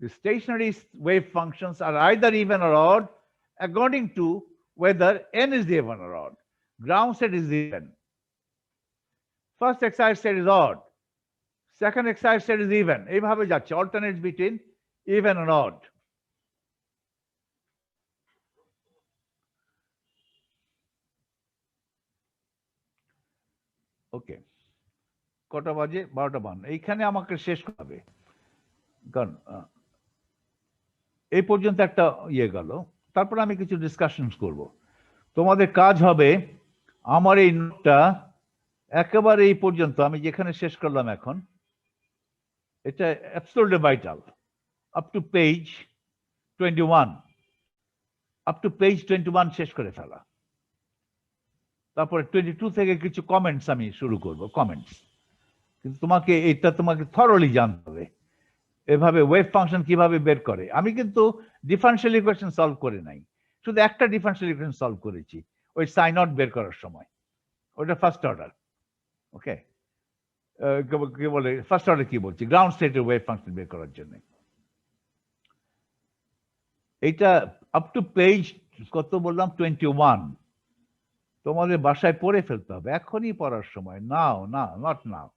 A: The stationary wave functions are either even or odd according to whether n is even or odd. Ground state is even, first excited state is odd, second excited state is even, এইভাবে যাচ্ছে, alternates between even and odd. ওকে, কটা বাজে? 12:52। এইখানে আমাকে শেষ করতে হবে, কারণ এই পর্যন্ত একটা ইয়ে গেল, তারপর আমি কিছু ডিসকাশনস করব। তোমাদের কাজ হবে আমার এই নোটটা একেবারে এই পর্যন্ত আমি যেখানে শেষ করলাম এখন, এটা absolutely vital, up to page 21, up to page 21 শেষ করে ফেলা। তারপরে 22 থেকে কিছু কমেন্টস আমি শুরু করব, কমেন্টস। কিন্তু তোমাকে এটা তোমাকে থরলি জানতে হবে, এভাবে ওয়েভ ফাংশন কিভাবে বের করে। আমি কিন্তু ডিফারেনশিয়াল ইকুয়েশন সলভ করে নাই, শুধু একটা ডিফারেনশিয়াল ইকুয়েশন সলভ করেছি ওই সাইন নট বের করার সময়, ওটা ফার্স্ট অর্ডার। ওকে, কি বলে ফার্স্ট অর্ডার কি বলছি, গ্রাউন্ড স্টেটের ওয়েভ ফাংশন বের করার জন্য। এইটা আপ টু পেজ কত বললাম, 21। তোমাদের বাসায় পড়ে ফেলতে হবে, এখনই পড়ার সময়, নাও না, নট নাও।